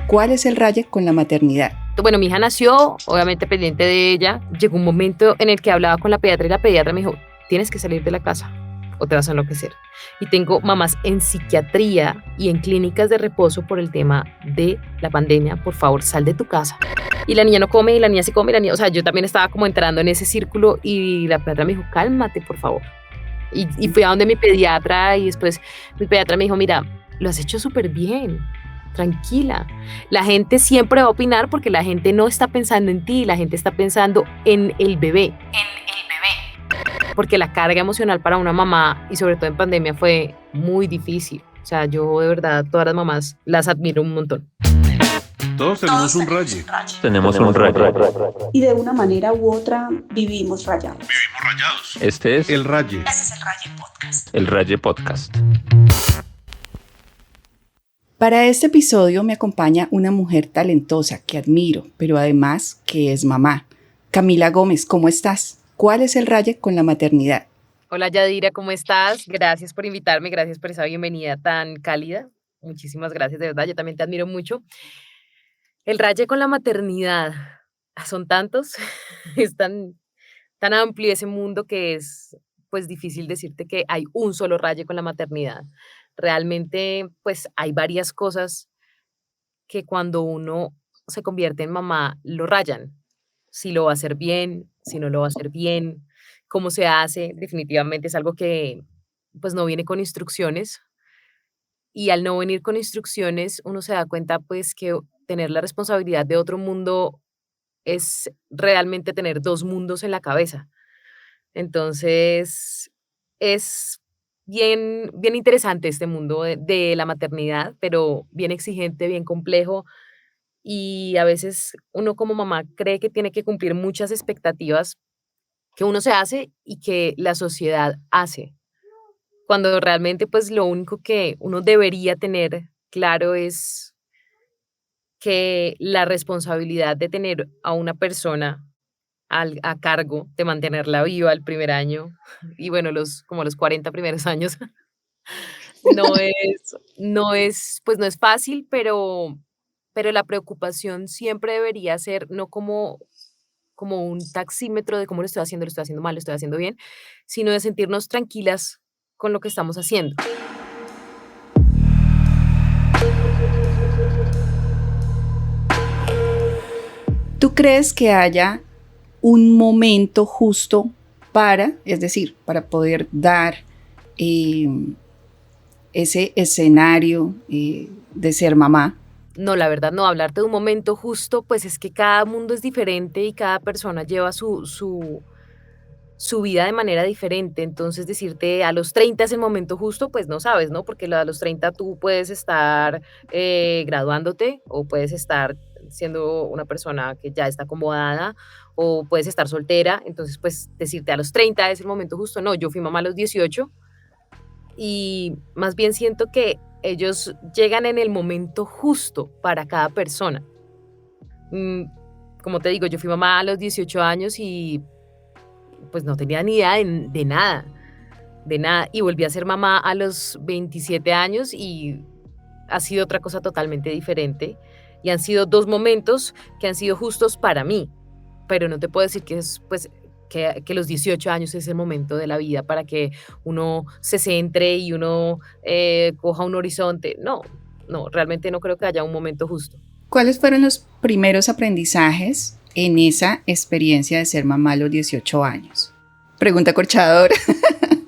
¿Cuál es el raye con la maternidad? Bueno, mi hija nació, obviamente pendiente de ella. Llegó un momento en el que hablaba con la pediatra y la pediatra me dijo, tienes que salir de la casa o te vas a enloquecer. Y tengo mamás en psiquiatría y en clínicas de reposo por el tema de la pandemia. Por favor, sal de tu casa. Y la niña no come, y la niña sí come, y la niña, o sea, yo también estaba como entrando en ese círculo y la pediatra me dijo, cálmate, por favor. Y fui a donde mi pediatra y después mi pediatra me dijo, mira, lo has hecho súper bien, tranquila. La gente siempre va a opinar porque la gente no está pensando en ti, la gente está pensando en el bebé. Porque la carga emocional para una mamá y sobre todo en pandemia fue muy difícil. O sea, yo de verdad todas las mamás las admiro un montón. Todos tenemos un raye. Tenemos un raye. Y de una manera u otra vivimos rayados. Este es El raye. Ese es el Raye Podcast. el Raye Podcast. Para este episodio me acompaña una mujer talentosa que admiro, pero además que es mamá. Camila Gómez, ¿cómo estás? ¿Cuál es el raye con la maternidad? Hola Yadira, ¿cómo estás? Gracias por invitarme, gracias por esa bienvenida tan cálida. Muchísimas gracias, de verdad, yo también te admiro mucho. El raye con la maternidad, son tantos, es tan amplio ese mundo que es pues difícil decirte que hay un solo raye con la maternidad. Realmente pues hay varias cosas que cuando uno se convierte en mamá lo rayan. Si lo va a hacer bien, si no lo va a hacer bien, cómo se hace, definitivamente es algo que pues no viene con instrucciones y al no venir con instrucciones uno se da cuenta pues que tener la responsabilidad de otro mundo es realmente tener dos mundos en la cabeza. Entonces, es bien interesante este mundo de la maternidad, pero bien exigente, bien complejo. Y a veces uno como mamá cree que tiene que cumplir muchas expectativas que uno se hace y que la sociedad hace, cuando realmente pues lo único que uno debería tener claro es que la responsabilidad de tener a una persona a cargo de mantenerla viva el primer año y bueno, como los 40 primeros años, pues no es fácil, pero la preocupación siempre debería ser no como un taxímetro de cómo lo estoy haciendo mal, lo estoy haciendo bien, sino de sentirnos tranquilas con lo que estamos haciendo. ¿Tú crees que haya un momento justo es decir, para poder dar eh, ese escenario de ser mamá? No, la verdad no, hablarte de un momento justo, pues es que cada mundo es diferente y cada persona lleva su vida de manera diferente. Entonces, decirte a los 30 es el momento justo, pues no sabes, ¿no? Porque a los 30 tú puedes estar graduándote o puedes estar siendo una persona que ya está acomodada o puedes estar soltera. Entonces, pues decirte a los 30 es el momento justo. No, yo fui mamá a los 18 y más bien siento que ellos llegan en el momento justo para cada persona. Mm, Como te digo, yo fui mamá a los 18 años y pues no tenía ni idea de nada. Y volví a ser mamá a los 27 años y ha sido otra cosa totalmente diferente. Y han sido dos momentos que han sido justos para mí, pero no te puedo decir que es, pues, que los 18 años es el momento de la vida para que uno se centre y uno coja un horizonte. No, no, realmente no creo que haya un momento justo. ¿Cuáles fueron los primeros aprendizajes en esa experiencia de ser mamá a los 18 años? Pregunta corchadora.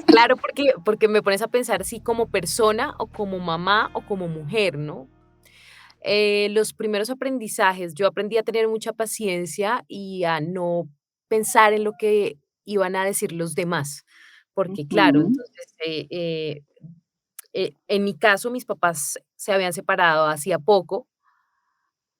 Claro, porque me pones a pensar si como persona o como mamá o como mujer, ¿no? Los primeros aprendizajes, yo aprendí a tener mucha paciencia y a no pensar en lo que iban a decir los demás, porque claro, Ujú. entonces, en mi caso, mis papás se habían separado hacía poco,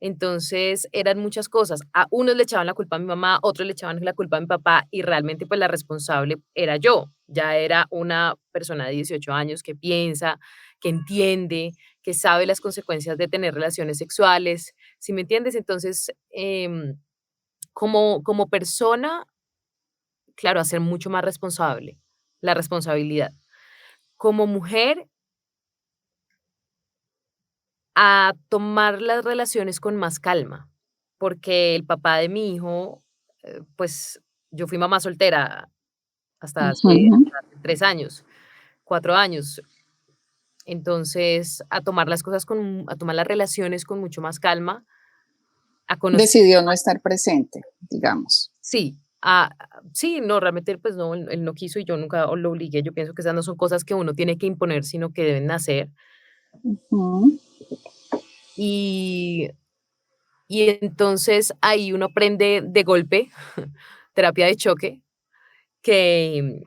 entonces eran muchas cosas. A unos le echaban la culpa a mi mamá, otros le echaban la culpa a mi papá y realmente pues la responsable era yo. Ya era una persona de 18 años que piensa, que entiende, que sabe las consecuencias de tener relaciones sexuales, ¿sí me entiendes? Entonces, como persona, claro, a ser mucho más responsable, la responsabilidad. Como mujer, a tomar las relaciones con más calma, porque el papá de mi hijo, pues yo fui mamá soltera Ujú. hasta hace 3 años, 4 años. Entonces, a tomar las relaciones con mucho más calma, a conocer, Decidió no estar presente, digamos. sí, sí, no, realmente, pues no, él no quiso y yo nunca lo obligué. Yo pienso que esas no son cosas que uno tiene que imponer, sino que deben nacer. Ujú. Y, y entonces ahí uno aprende de golpe, terapia de choque, que,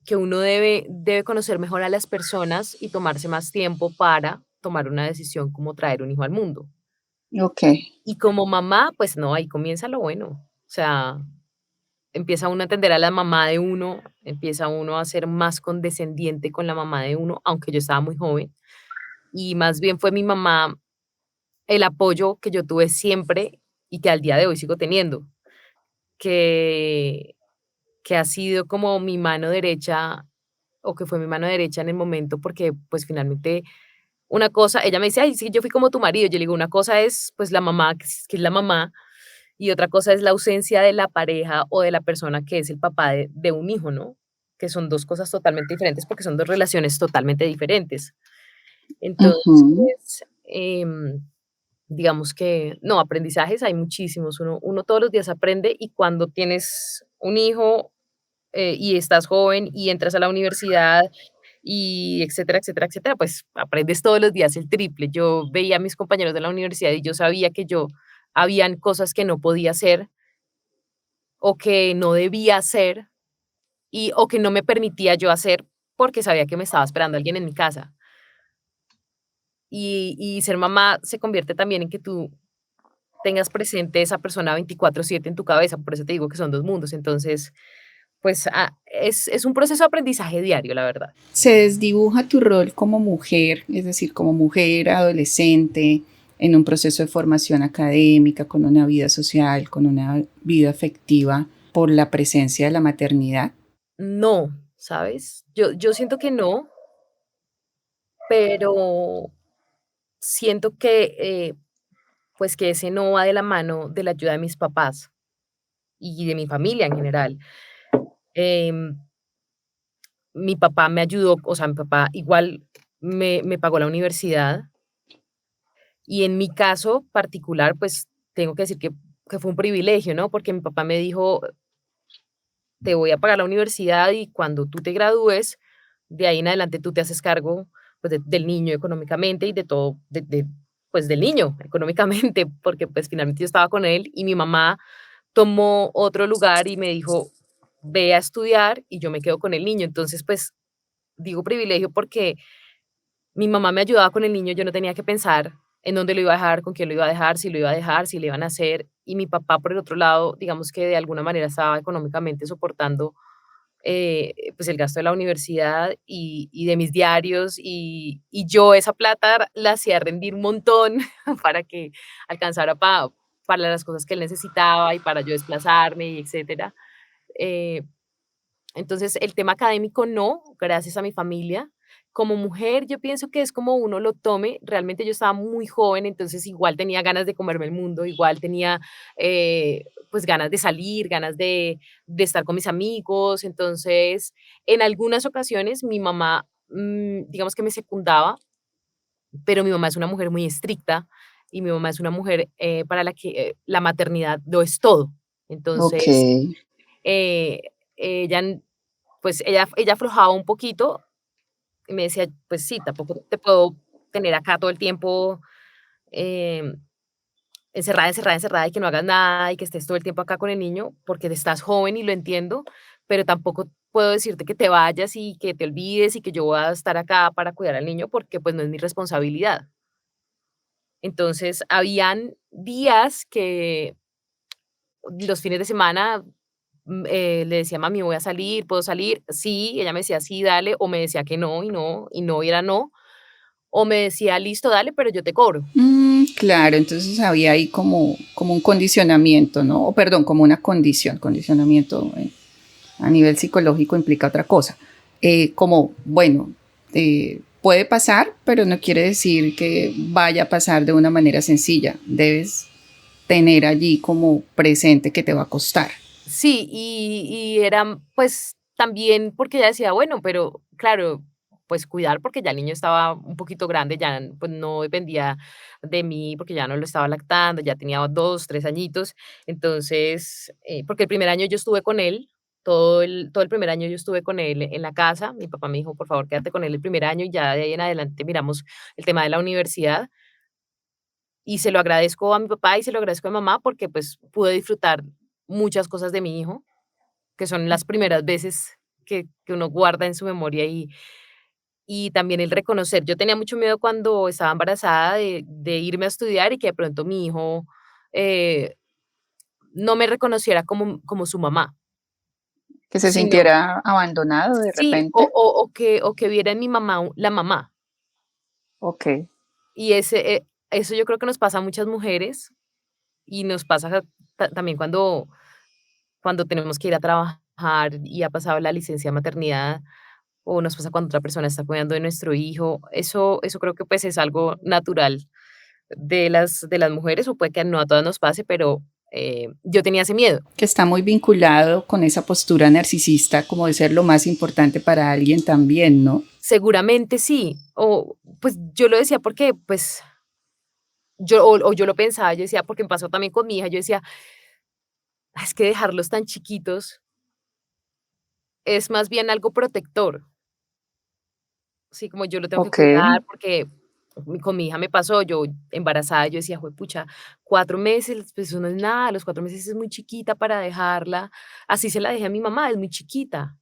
que uno debe conocer mejor a las personas y tomarse más tiempo para tomar una decisión como traer un hijo al mundo. Ok. Y como mamá, pues no, ahí comienza lo bueno. O sea, empieza uno a entender a la mamá de uno, empieza uno a ser más condescendiente con la mamá de uno, aunque yo estaba muy joven. Y más bien fue mi mamá el apoyo que yo tuve siempre y que al día de hoy sigo teniendo, que, que ha sido como mi mano derecha o que fue mi mano derecha en el momento, porque pues finalmente una cosa, ella me dice, ay, sí, yo fui como tu marido. Yo le digo, una cosa es pues la mamá, que es la mamá, y otra cosa es la ausencia de la pareja o de la persona que es el papá de un hijo, ¿no? Que son dos cosas totalmente diferentes porque son dos relaciones totalmente diferentes. Ujú. Entonces, digamos que, no, aprendizajes hay muchísimos. Uno todos los días aprende y cuando tienes un hijo y estás joven y entras a la universidad y etcétera, etcétera, etcétera, pues aprendes todos los días el triple. Yo veía a mis compañeros de la universidad y yo sabía que yo habían cosas que no podía hacer o que no debía hacer o que no me permitía yo hacer porque sabía que me estaba esperando alguien en mi casa. Y ser mamá se convierte también en que tú tengas presente esa persona 24/7 en tu cabeza, por eso te digo que son dos mundos. Entonces, pues es un proceso de aprendizaje diario, la verdad. Se desdibuja tu rol como mujer, es decir, como mujer adolescente, en un proceso de formación académica, con una vida social, con una vida afectiva, por la presencia de la maternidad. No, ¿sabes? Yo siento que no, pero siento que, pues que ese no va de la mano de la ayuda de mis papás y de mi familia en general. Em, Mi papá me ayudó, o sea, mi papá igual me pagó la universidad y en mi caso particular, pues tengo que decir que fue un privilegio, ¿no? Porque mi papá me dijo, te voy a pagar la universidad y cuando tú te gradúes, de ahí en adelante tú te haces cargo pues, del niño económicamente y de todo, pues del niño económicamente, porque pues finalmente yo estaba con él y mi mamá tomó otro lugar y me dijo, ve a estudiar y yo me quedo con el niño. Entonces, pues digo privilegio porque mi mamá me ayudaba con el niño, yo no tenía que pensar en dónde lo iba a dejar, con quién lo iba a dejar, si lo iba a dejar, si le iban a hacer. Y mi papá, por el otro lado, digamos que de alguna manera estaba económicamente soportando pues el gasto de la universidad y de mis diarios y yo esa plata la hacía rendir un montón para que alcanzara para las cosas que él necesitaba y para yo desplazarme y etcétera. Eh, entonces, el tema académico no, gracias a mi familia. Como mujer, yo pienso que es como uno lo tome. Realmente yo estaba muy joven, entonces igual tenía ganas de comerme el mundo, igual tenía pues ganas de salir, ganas de estar con mis amigos. Entonces, en algunas ocasiones mi mamá, digamos que me secundaba, pero mi mamá es una mujer muy estricta y mi mamá es una mujer para la que la maternidad lo es todo. Ok. Entonces, eh, ella pues ella aflojaba un poquito y me decía, pues sí, tampoco te puedo tener acá todo el tiempo em, encerrada, encerrada, encerrada y que no hagas nada y que estés todo el tiempo acá con el niño, porque estás joven y lo entiendo, pero tampoco puedo decirte que te vayas y que te olvides y que yo voy a estar acá para cuidar al niño porque pues no es mi responsabilidad. Entonces, habían días que los fines de semana le decía: "Mami, voy a salir, ¿puedo salir?". Sí, ella me decía: "Sí, dale", o me decía que no, y no, y era no, o me decía: "Listo, dale, pero yo te cobro". Claro, entonces había ahí como un condicionamiento, ¿no? O perdón, como una condición, condicionamiento a nivel psicológico implica otra cosa. Como, bueno, puede pasar, pero no quiere decir que vaya a pasar de una manera sencilla. Debes tener allí como presente que te va a costar. Sí, y era pues también porque ella decía, bueno, pero claro, pues cuidar porque ya el niño estaba un poquito grande, ya pues no dependía de mí porque ya no lo estaba lactando, ya tenía 2, 3 añitos. Entonces, porque el primer año yo estuve con él, todo el primer año yo estuve con él en la casa. Mi papá me dijo, por favor, quédate con él el primer año y ya de ahí en adelante miramos el tema de la universidad. Y se lo agradezco a mi papá y se lo agradezco a mi mamá porque pues pude disfrutar muchas cosas de mi hijo, que son las primeras veces que uno guarda en su memoria y también el reconocer. Yo tenía mucho miedo cuando estaba embarazada de irme a estudiar y que de pronto mi hijo eh, no me reconociera como su mamá, Que se sino sintiera abandonado de sí, repente. o que viera en mi mamá la mamá. Ok. Y eso yo creo que nos pasa a muchas mujeres y nos pasa también cuando tenemos que ir a trabajar y ha pasado la licencia de maternidad, o nos pasa cuando otra persona está cuidando de nuestro hijo. Eso creo que pues es algo natural de las mujeres, o puede que no a todas nos pase, pero yo tenía ese miedo. Que está muy vinculado con esa postura narcisista como de ser lo más importante para alguien también, ¿no? Seguramente sí, o pues yo lo decía porque pues o yo lo pensaba, yo decía, porque me pasó también con mi hija, yo decía, "Ah, es que dejarlos tan chiquitos es más bien algo protector". Sí, como yo lo tengo que Ok. cuidar porque con mi hija me pasó, yo embarazada, yo decía: "Juepucha, 4 meses, pues eso no es nada, a los 4 meses es muy chiquita para dejarla". Así se la dejé a mi mamá, es muy chiquita.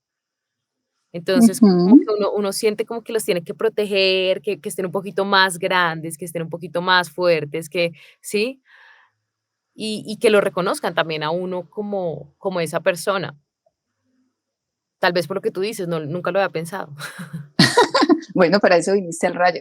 Entonces, como Ujú. que uno siente como que los tiene que proteger, que estén un poquito más grandes, que estén un poquito más fuertes, que ¿sí? Y que lo reconozcan también a uno como esa persona. Tal vez por lo que tú dices, no, nunca lo había pensado. Bueno, para eso viniste al rayo.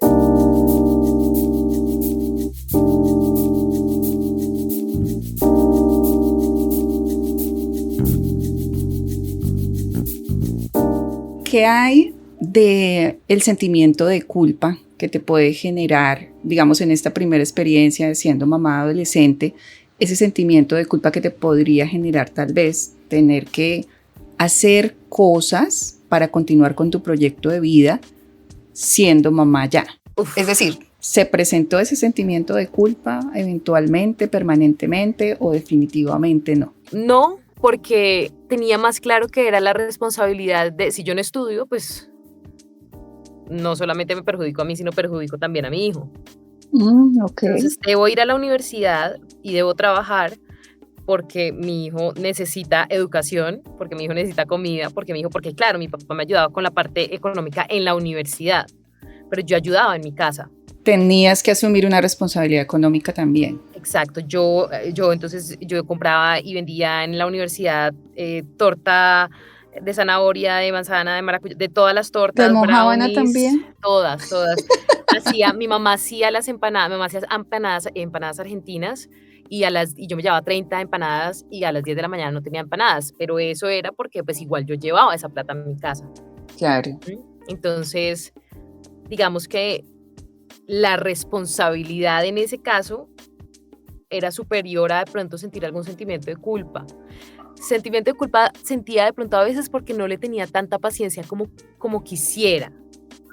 ¿Qué hay de el sentimiento de culpa que te puede generar, digamos, en esta primera experiencia de siendo mamá adolescente, ese sentimiento de culpa que te podría generar tal vez tener que hacer cosas para continuar con tu proyecto de vida siendo mamá ya? Es Uf. decir, ¿se presentó ese sentimiento de culpa eventualmente, permanentemente o definitivamente no? No, porque tenía más claro que era la responsabilidad de, si yo no estudio, pues no solamente me perjudico a mí, sino perjudico también a mi hijo. Ok. Entonces, debo ir a la universidad y debo trabajar porque mi hijo necesita educación, porque mi hijo necesita comida, porque claro, mi papá me ayudaba con la parte económica en la universidad, pero yo ayudaba en mi casa. Tenías que asumir una responsabilidad económica también. Exacto, yo entonces yo compraba y vendía en la universidad torta de zanahoria, de manzana, de maracuyá, de todas las ¿De tortas, almojábana brownies, también? todas, todas. Mi mamá hacía las empanadas, mi mamá hacía empanadas argentinas y yo me llevaba 30 empanadas y a las 10 de la mañana no tenía empanadas, pero eso era porque pues igual yo llevaba esa plata a mi casa. Claro. Entonces, digamos que la responsabilidad en ese caso era superior a de pronto sentir algún sentimiento de culpa. Sentimiento de culpa sentía de pronto a veces porque no le tenía tanta paciencia como quisiera,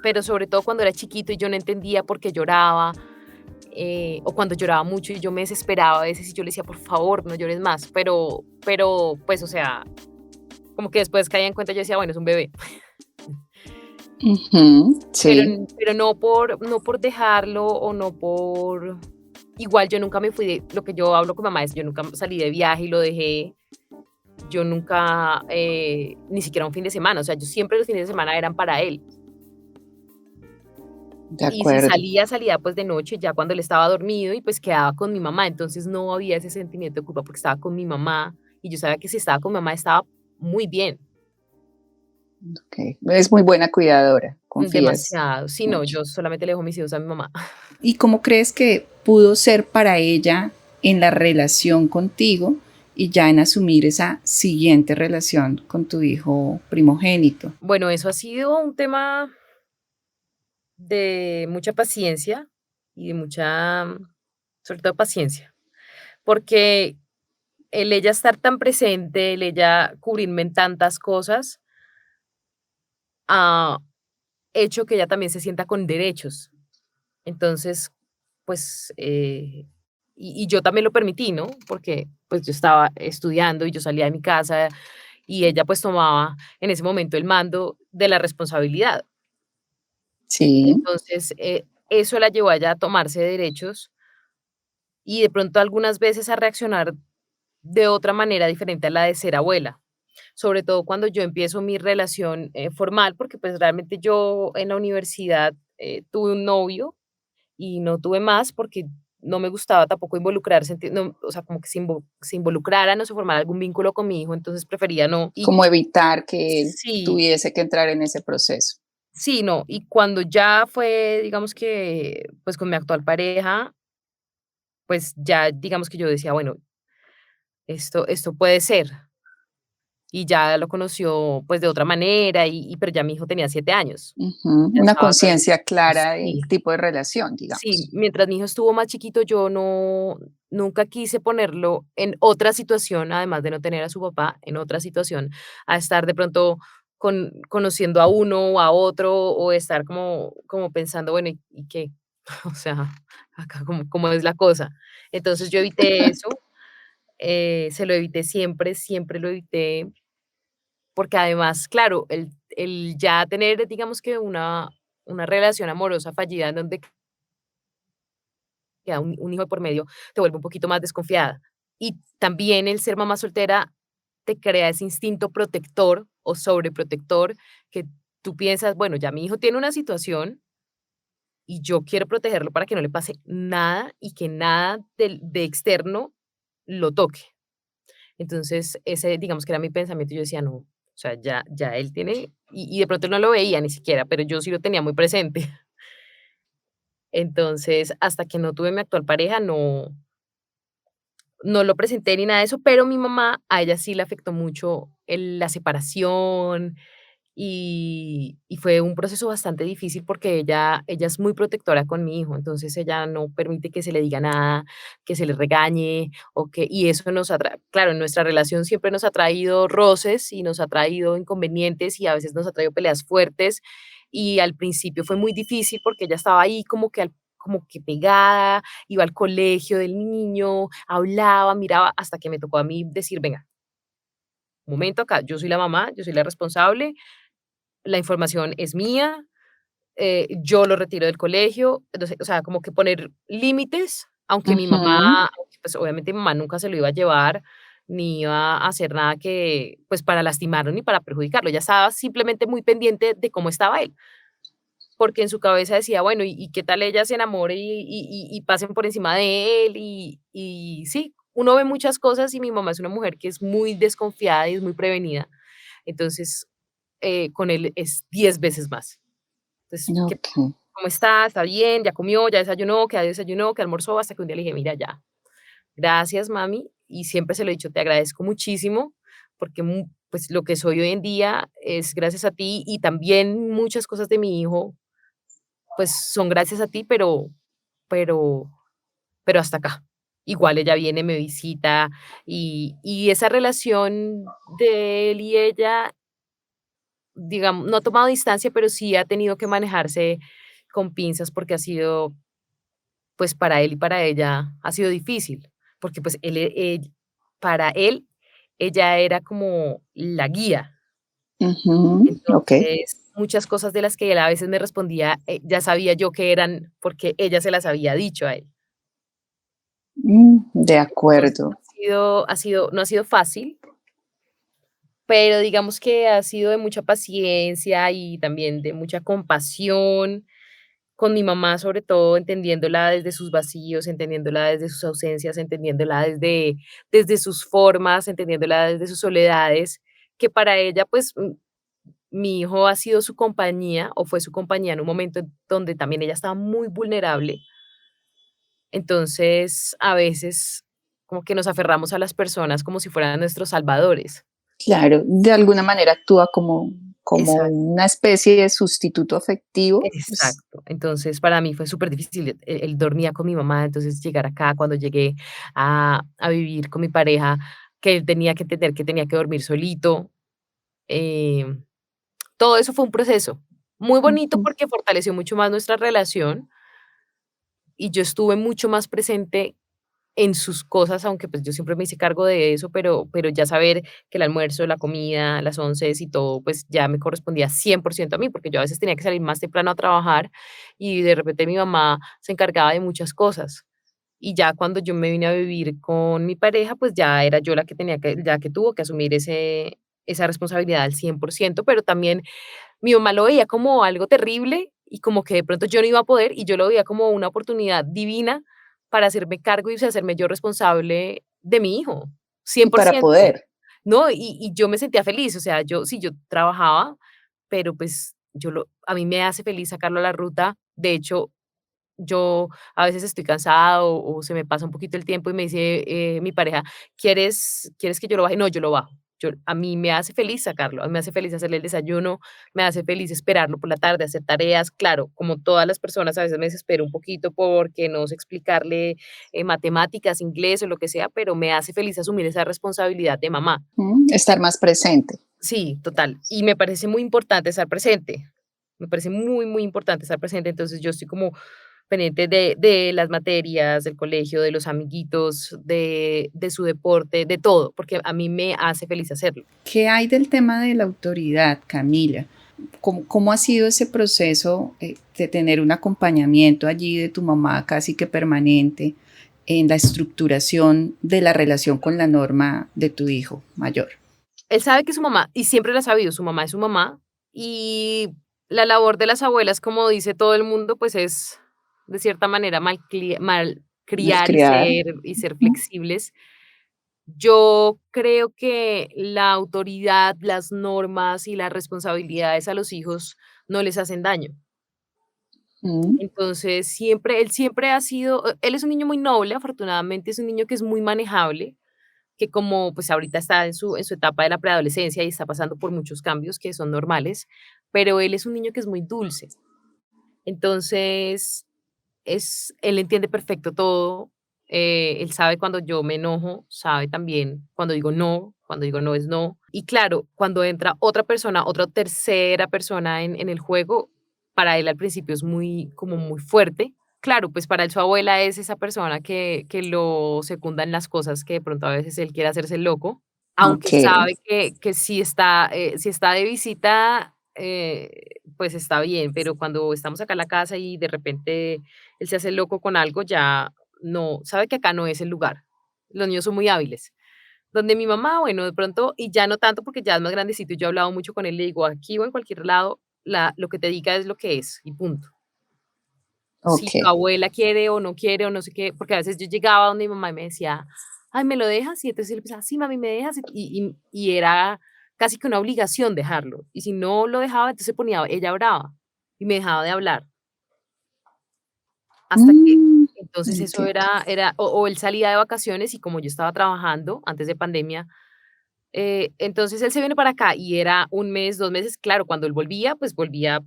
pero sobre todo cuando era chiquito y yo no entendía por qué lloraba, o cuando lloraba mucho y yo me desesperaba a veces y yo le decía, por favor, no llores más, pero pues, o sea, como que después caía en cuenta, yo decía, bueno, es un bebé, Ujú, pero, sí. pero no por dejarlo o no por... Igual yo nunca me fui de, lo que yo hablo con mamá es, yo nunca salí de viaje y lo dejé. Yo nunca, ni siquiera un fin de semana, o sea, yo siempre los fines de semana eran para él. De Y si acuerdo. salía pues de noche, ya cuando él estaba dormido y pues quedaba con mi mamá, entonces no había ese sentimiento de culpa porque estaba con mi mamá y yo sabía que si estaba con mi mamá estaba muy bien, Ok. Es muy buena cuidadora, confías demasiado. Si no, mucho. yo solamente le dejo mis hijos a mi mamá. ¿Y cómo crees que pudo ser para ella en la relación contigo y ya en asumir esa siguiente relación con tu hijo primogénito? Bueno, eso ha sido un tema de mucha paciencia y de mucha, sobre todo paciencia, porque el ella estar tan presente, el ella cubrirme en tantas cosas, ha hecho que ella también se sienta con derechos. Entonces, pues, y yo también lo permití, ¿no? Porque, pues, yo estaba estudiando y yo salía de mi casa y ella, pues, tomaba en ese momento el mando de la responsabilidad. Sí, Entonces, eso la llevó a ella a tomarse derechos y de pronto algunas veces a reaccionar de otra manera diferente a la de ser abuela. Sobre todo cuando yo empiezo mi relación, formal, porque, pues, realmente yo en la universidad, tuve un novio y no tuve más porque no me gustaba tampoco involucrarse, no, o sea, como que se involucrara, no se formara algún vínculo con mi hijo, entonces prefería no. Y como evitar que él sí, tuviese que entrar en ese proceso. sí, no, y cuando ya fue, digamos que, pues, con mi actual pareja, pues, ya digamos que yo decía: "Bueno, esto puede ser". Y ya lo conoció, pues, de otra manera, pero ya mi hijo tenía 7 años. Ujú, Ya una estaba conciencia clara del sí. tipo de relación, Sí, digamos. mientras mi hijo estuvo más chiquito, yo nunca quise ponerlo en otra situación, además de no tener a su papá, en otra situación, a estar de pronto conociendo a uno o a otro, o estar como pensando, bueno, ¿y qué? O sea, acá cómo es la cosa. Entonces, yo evité eso, se lo evité siempre, siempre lo evité, porque además, claro, el ya tener, digamos que una relación amorosa fallida en donde queda un hijo de por medio, te vuelve un poquito más desconfiada. Y también el ser mamá soltera te crea ese instinto protector o sobreprotector que tú piensas, bueno, ya mi hijo tiene una situación y yo quiero protegerlo para que no le pase nada y que nada de externo lo toque. Entonces, ese, digamos que era mi pensamiento. Yo decía, no, o sea, ya él tiene, y de pronto no lo veía ni siquiera, pero yo sí lo tenía muy presente. Entonces, hasta que no tuve mi actual pareja, no lo presenté ni nada de eso, pero mi mamá, a ella sí le afectó mucho la separación y fue un proceso bastante difícil porque ella es muy protectora con mi hijo, entonces ella no permite que se le diga nada, que se le regañe y eso claro, en nuestra relación siempre nos ha traído roces y nos ha traído inconvenientes y a veces nos ha traído peleas fuertes y al principio fue muy difícil porque ella estaba ahí como que pegada, iba al colegio del niño, hablaba, miraba, hasta que me tocó a mí decir, venga, un momento acá, yo soy la mamá, yo soy la responsable, la información es mía, yo lo retiro del colegio, entonces, o sea, como que poner límites, aunque mi mamá, Ujú, pues obviamente mi mamá nunca se lo iba a llevar, ni iba a hacer nada que, pues para lastimarlo ni para perjudicarlo, ella estaba simplemente muy pendiente de cómo estaba él, porque en su cabeza decía, bueno, ¿y qué tal ella se enamore y pasen por encima de él? Y sí, uno ve muchas cosas y mi mamá es una mujer que es muy desconfiada y es muy prevenida, entonces con él es 10 veces más. Entonces, ok. ¿cómo está? ¿Está bien? ¿Ya comió? ¿Ya desayunó? ¿Qué desayunó? ¿Qué almorzó? Hasta que un día le dije, mira, ya, gracias, mami. Y siempre se lo he dicho, te agradezco muchísimo porque pues lo que soy hoy en día es gracias a ti y también muchas cosas de mi hijo, pues son gracias a ti, pero, pero hasta acá. Igual ella viene, me visita y esa relación de él y ella, digamos, no ha tomado distancia, pero sí ha tenido que manejarse con pinzas porque ha sido, pues para él y para ella ha sido difícil, porque pues para él, ella era como la guía. Ujú, ok. Entonces, muchas cosas de las que él a veces me respondía, ya sabía yo que eran porque ella se las había dicho a él. De Entonces, acuerdo. no ha sido fácil, pero digamos que ha sido de mucha paciencia y también de mucha compasión con mi mamá, sobre todo, entendiéndola desde sus vacíos, entendiéndola desde sus ausencias, entendiéndola desde sus formas, entendiéndola desde sus soledades, que para ella, pues, mi hijo ha sido su compañía o fue su compañía en un momento en donde también ella estaba muy vulnerable. Entonces, a veces como que nos aferramos a las personas como si fueran nuestros salvadores. Claro, de alguna manera actúa como, como Exacto. una especie de sustituto afectivo. Pues, Exacto. Entonces, para mí fue súper difícil. Él dormía con mi mamá, entonces llegar acá, cuando llegué a vivir con mi pareja, que él tenía que entender que tenía que dormir solito. em, Todo eso fue un proceso muy bonito ujú, porque fortaleció mucho más nuestra relación y yo estuve mucho más presente en sus cosas, aunque pues yo siempre me hice cargo de eso, pero ya saber que el almuerzo, la comida, las onces y todo, pues ya me correspondía 100% a mí, porque yo a veces tenía que salir más temprano a trabajar y de repente mi mamá se encargaba de muchas cosas. Y ya cuando yo me vine a vivir con mi pareja, pues ya era yo la que tenía que, ya que tuvo que asumir esa responsabilidad al 100%, pero también mi mamá lo veía como algo terrible y como que de pronto yo no iba a poder y yo lo veía como una oportunidad divina para hacerme cargo y hacerme yo responsable de mi hijo, y para 100%. poder. ¿No? Y yo me sentía feliz, o sea, yo sí, yo trabajaba, pero pues a mí me hace feliz sacarlo a la ruta. De hecho, yo a veces estoy cansada o se me pasa un poquito el tiempo y me dice mi pareja, ¿quieres que yo lo baje? No, yo lo bajo. A mí me hace feliz sacarlo, a mí me hace feliz hacerle el desayuno, me hace feliz esperarlo por la tarde, hacer tareas. Claro, como todas las personas, a veces me desespero un poquito porque no sé explicarle matemáticas, inglés o lo que sea, pero me hace feliz asumir esa responsabilidad de mamá. Estar más presente. Sí, total. Y me parece muy importante estar presente. Me parece muy, muy importante estar presente. Entonces yo estoy como pendiente de las materias, del colegio, de los amiguitos, de su deporte, de todo, porque a mí me hace feliz hacerlo. ¿Qué hay del tema de la autoridad, Camila? ¿Cómo ha sido ese proceso de tener un acompañamiento allí de tu mamá casi que permanente en la estructuración de la relación con la norma de tu hijo mayor? Él sabe que su mamá, y siempre lo ha sabido, su mamá es su mamá, y la labor de las abuelas, como dice todo el mundo, pues es de cierta manera mal criar Malcriar. y ser flexibles. Yo creo que la autoridad, las normas y las responsabilidades a los hijos no les hacen daño. Mm, Entonces, él siempre ha sido, él es un niño muy noble, afortunadamente es un niño que es muy manejable, que como pues ahorita está en su etapa de la preadolescencia y está pasando por muchos cambios que son normales, pero él es un niño que es muy dulce. Entonces, él entiende perfecto todo. Él sabe cuando yo me enojo, sabe también cuando digo no es no. Y claro, cuando entra otra persona, otra tercera persona en el juego, para él al principio es como muy fuerte. Claro, pues para él su abuela es esa persona que lo secunda en las cosas que de pronto a veces él quiere hacerse el loco, ok. aunque sabe que si está de visita, pues está bien, pero cuando estamos acá en la casa y de repente él se hace loco con algo, ya no, sabe que acá no es el lugar. Los niños son muy hábiles. Donde mi mamá, bueno, de pronto, y ya no tanto porque ya es más grandecito, y yo he hablado mucho con él, le digo, aquí o en cualquier lado, lo que te diga es lo que es, y punto. Si Ok. tu abuela quiere o no sé qué, porque a veces yo llegaba donde mi mamá y me decía, ay, ¿me lo dejas? Y entonces él pensaba, sí, mami, ¿me dejas? Y era casi que una obligación dejarlo. Y si no lo dejaba, entonces se ponía ella brava y me dejaba de hablar. Hasta que Mm, entonces eso entiendo. o él salía de vacaciones y como yo estaba trabajando antes de pandemia, entonces él se viene para acá y era un mes, 2 meses. Claro, cuando él volvía, pues volvía.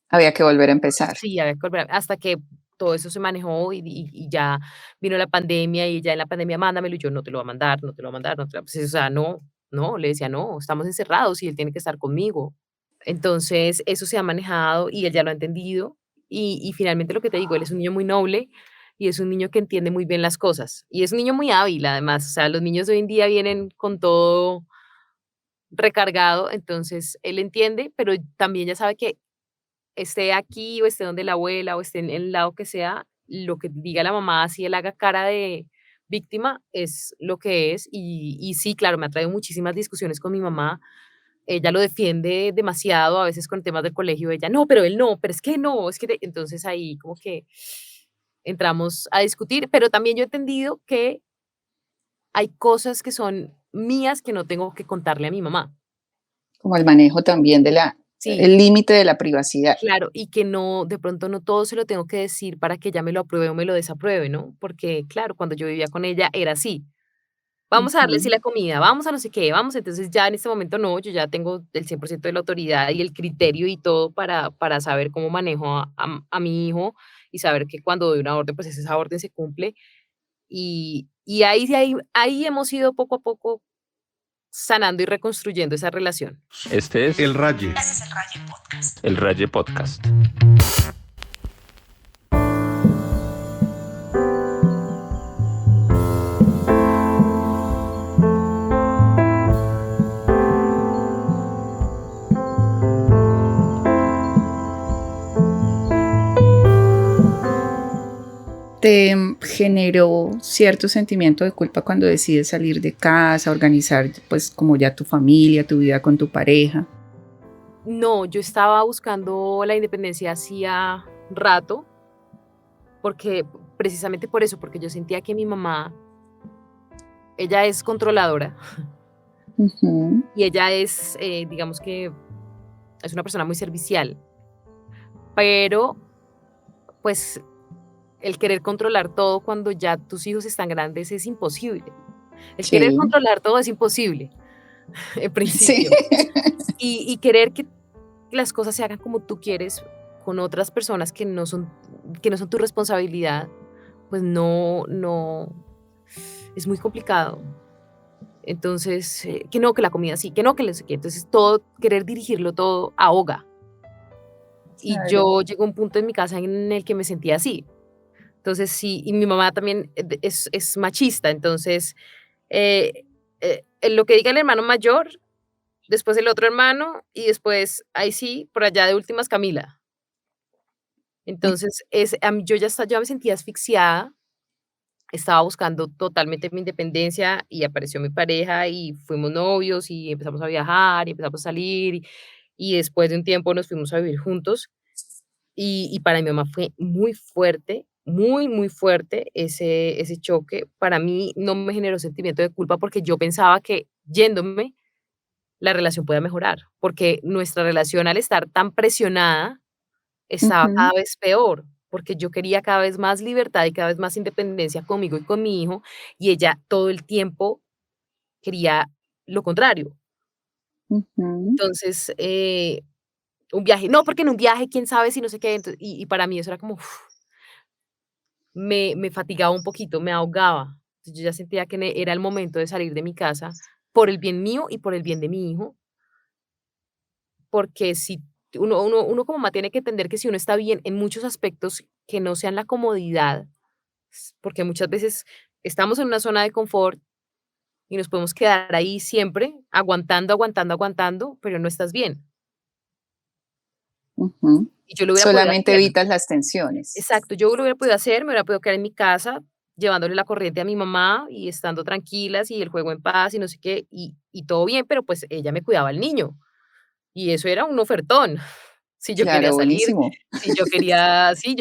Había que volver a empezar. Sí, había que volver hasta que todo eso se manejó y ya vino la pandemia y ya en la pandemia mándamelo y yo no te lo voy a mandar, no te lo voy a mandar, no te lo pues, o sea, no, no, le decía: "No, estamos encerrados y él tiene que estar conmigo". Entonces, eso se ha manejado y él ya lo ha entendido y finalmente lo que te digo, él es un niño muy noble y es un niño que entiende muy bien las cosas y es un niño muy hábil además, o sea, los niños de hoy en día vienen con todo recargado, entonces él entiende, pero también ya sabe que esté aquí o esté donde la abuela o esté en el lado que sea, lo que diga la mamá, así él haga cara de víctima, es lo que es. Y sí, claro, me ha traído muchísimas discusiones con mi mamá. Ella lo defiende demasiado, a veces con temas del colegio, ella, no, pero él no, pero es que no, es que entonces ahí como que entramos a discutir, pero también yo he entendido que hay cosas que son mías que no tengo que contarle a mi mamá. Como el manejo también de Sí, el límite de la privacidad. claro, y que no, de pronto no todo se lo tengo que decir para que ella me lo apruebe o me lo desapruebe, ¿no? Porque, claro, cuando yo vivía con ella era así. vamos a darle sí Ujú. la comida, vamos a no sé qué, vamos. Entonces ya en este momento no, yo ya tengo el 100% de la autoridad y el criterio y todo para saber cómo manejo a mi hijo y saber que cuando doy una orden, pues esa orden se cumple. Y ahí, ahí hemos ido poco a poco sanando y reconstruyendo esa relación. Este es El Raye. Ese es el Raye Podcast. el Raye Podcast. ¿Te generó cierto sentimiento de culpa cuando decides salir de casa, organizar pues como ya tu familia, tu vida con tu pareja? No, yo estaba buscando la independencia hacía rato, porque precisamente por eso, porque yo sentía que mi mamá, ella es controladora Ujú. y ella es, digamos que es una persona muy servicial, pero pues el querer controlar todo cuando ya tus hijos están grandes es imposible. El querer Sí, controlar todo es imposible, en sí. principio. Y querer que las cosas se hagan como tú quieres con otras personas que no son tu responsabilidad, pues no, es muy complicado. Entonces, que no, que la comida sí, que no, que no sé qué. Entonces, todo, querer dirigirlo todo ahoga. Y Claro. yo llegué a un punto en mi casa en el que me sentía así. Entonces, sí, y mi mamá también es machista. Entonces, eh, lo que diga el hermano mayor, después el otro hermano, y después, ahí sí, por allá de últimas Camila. Entonces, yo me sentía asfixiada, estaba buscando totalmente mi independencia y apareció mi pareja y fuimos novios y empezamos a viajar y empezamos a salir y después de un tiempo nos fuimos a vivir juntos y para mi mamá fue muy fuerte, muy, muy fuerte ese choque. Para mí no me generó sentimiento de culpa porque yo pensaba que yéndome la relación podía mejorar, porque nuestra relación al estar tan presionada estaba Ujú, cada vez peor, porque yo quería cada vez más libertad y cada vez más independencia conmigo y con mi hijo, y ella todo el tiempo quería lo contrario. ujú. Entonces, un viaje, no, porque en un viaje, quién sabe si no sé qué, y para mí eso era como, me fatigaba un poquito, me ahogaba. Entonces, yo ya sentía que era el momento de salir de mi casa por el bien mío y por el bien de mi hijo, porque si uno como mamá tiene que entender que si uno está bien en muchos aspectos que no sean la comodidad, porque muchas veces estamos en una zona de confort y nos podemos quedar ahí siempre aguantando, aguantando, aguantando, pero no estás bien. Ujú. Y yo lo hubiera podido Solamente hacer. evitas las tensiones. Exacto, yo lo hubiera podido hacer, me hubiera podido quedar en mi casa llevándole la corriente a mi mamá y estando tranquilas y el juego en paz y no sé qué, y todo bien, pero pues ella me cuidaba al niño y eso era un ofertón. Si yo quería Claro, salir, buenísimo. sí, yo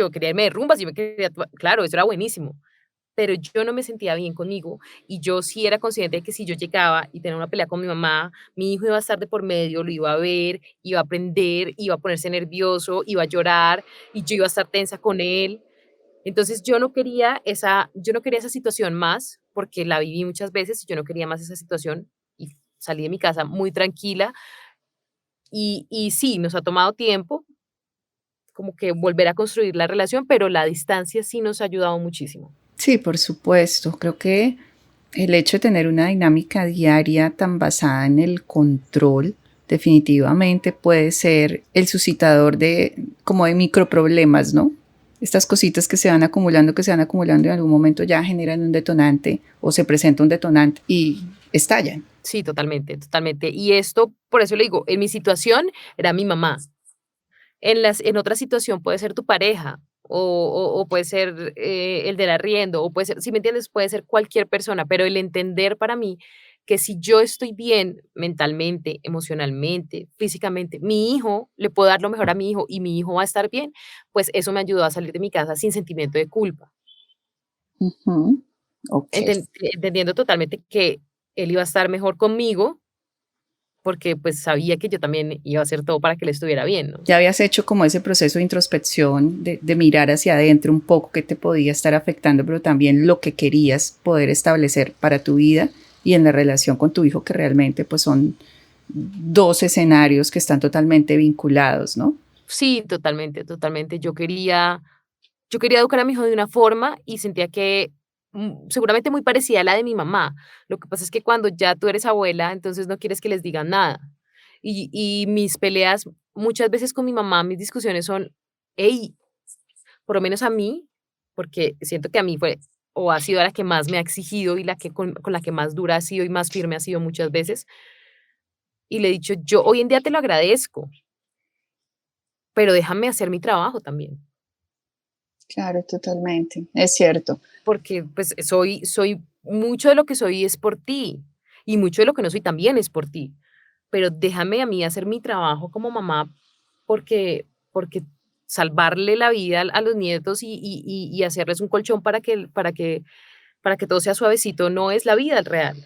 quería irme de rumba, si me quería, claro, eso era buenísimo. Pero yo no me sentía bien conmigo y yo sí era consciente de que si yo llegaba y tenía una pelea con mi mamá, mi hijo iba a estar de por medio, lo iba a ver, iba a aprender, iba a ponerse nervioso, iba a llorar y yo iba a estar tensa con él. Entonces yo no quería esa situación más porque la viví muchas veces y yo no quería más esa situación y salí de mi casa muy tranquila y sí, nos ha tomado tiempo como que volver a construir la relación, pero la distancia sí nos ha ayudado muchísimo. Sí, por supuesto. Creo que el hecho de tener una dinámica diaria tan basada en el control definitivamente puede ser el suscitador de como de microproblemas, ¿no? Estas cositas que se van acumulando y en algún momento ya generan un detonante o se presenta un detonante y estallan. Sí, totalmente, totalmente. Y esto, por eso le digo, en mi situación era mi mamá. En otra situación puede ser tu pareja o puede ser el del arriendo o puede ser, si me entiendes, puede ser cualquier persona, pero el entender para mí que si yo estoy bien mentalmente, emocionalmente, físicamente, mi hijo, le puedo dar lo mejor a mi hijo y mi hijo va a estar bien, pues eso me ayudó a salir de mi casa sin sentimiento de culpa, Ujú. Ok. entendiendo totalmente que él iba a estar mejor conmigo porque pues sabía que yo también iba a hacer todo para que él estuviera bien, ¿no? Ya habías hecho como ese proceso de introspección, de mirar hacia adentro un poco qué te podía estar afectando, pero también lo que querías poder establecer para tu vida y en la relación con tu hijo, que realmente pues son dos escenarios que están totalmente vinculados, ¿no? Sí, totalmente, totalmente. Yo quería educar a mi hijo de una forma y sentía que seguramente muy parecida a la de mi mamá. Lo que pasa es que cuando ya tú eres abuela, entonces no quieres que les digan nada. Y mis peleas muchas veces con mi mamá, mis discusiones son, hey, por lo menos a mí, porque siento que a mí fue o ha sido la que más me ha exigido y la que con la que más dura ha sido y más firme ha sido muchas veces. Y le he dicho, yo hoy en día te lo agradezco, pero déjame hacer mi trabajo también. Claro, totalmente, es cierto. Porque pues soy mucho de lo que soy es por ti y mucho de lo que no soy también es por ti, pero déjame a mí hacer mi trabajo como mamá porque salvarle la vida a los nietos y hacerles un colchón para que todo sea suavecito no es la vida real,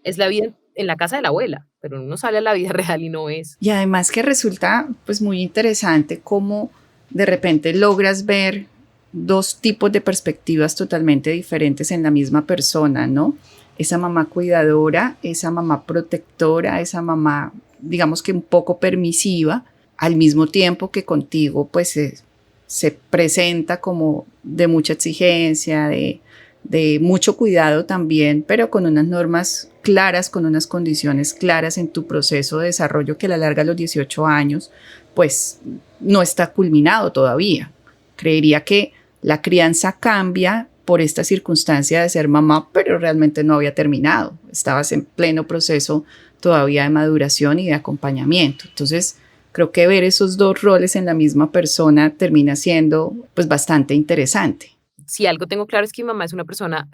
es la vida en la casa de la abuela, pero uno sale a la vida real y no es. Y además que resulta pues muy interesante cómo de repente logras ver dos tipos de perspectivas totalmente diferentes en la misma persona, ¿no? Esa mamá cuidadora, esa mamá protectora, esa mamá, digamos que un poco permisiva, al mismo tiempo que contigo pues se presenta como de mucha exigencia, de mucho cuidado también, pero con unas normas claras, con unas condiciones claras en tu proceso de desarrollo que a la larga a los 18 años, pues no está culminado todavía. Creería que la crianza cambia por esta circunstancia de ser mamá, pero realmente no había terminado. Estabas en pleno proceso todavía de maduración y de acompañamiento. Entonces, creo que ver esos dos roles en la misma persona termina siendo pues bastante interesante. Si algo tengo claro es que mi mamá es una persona,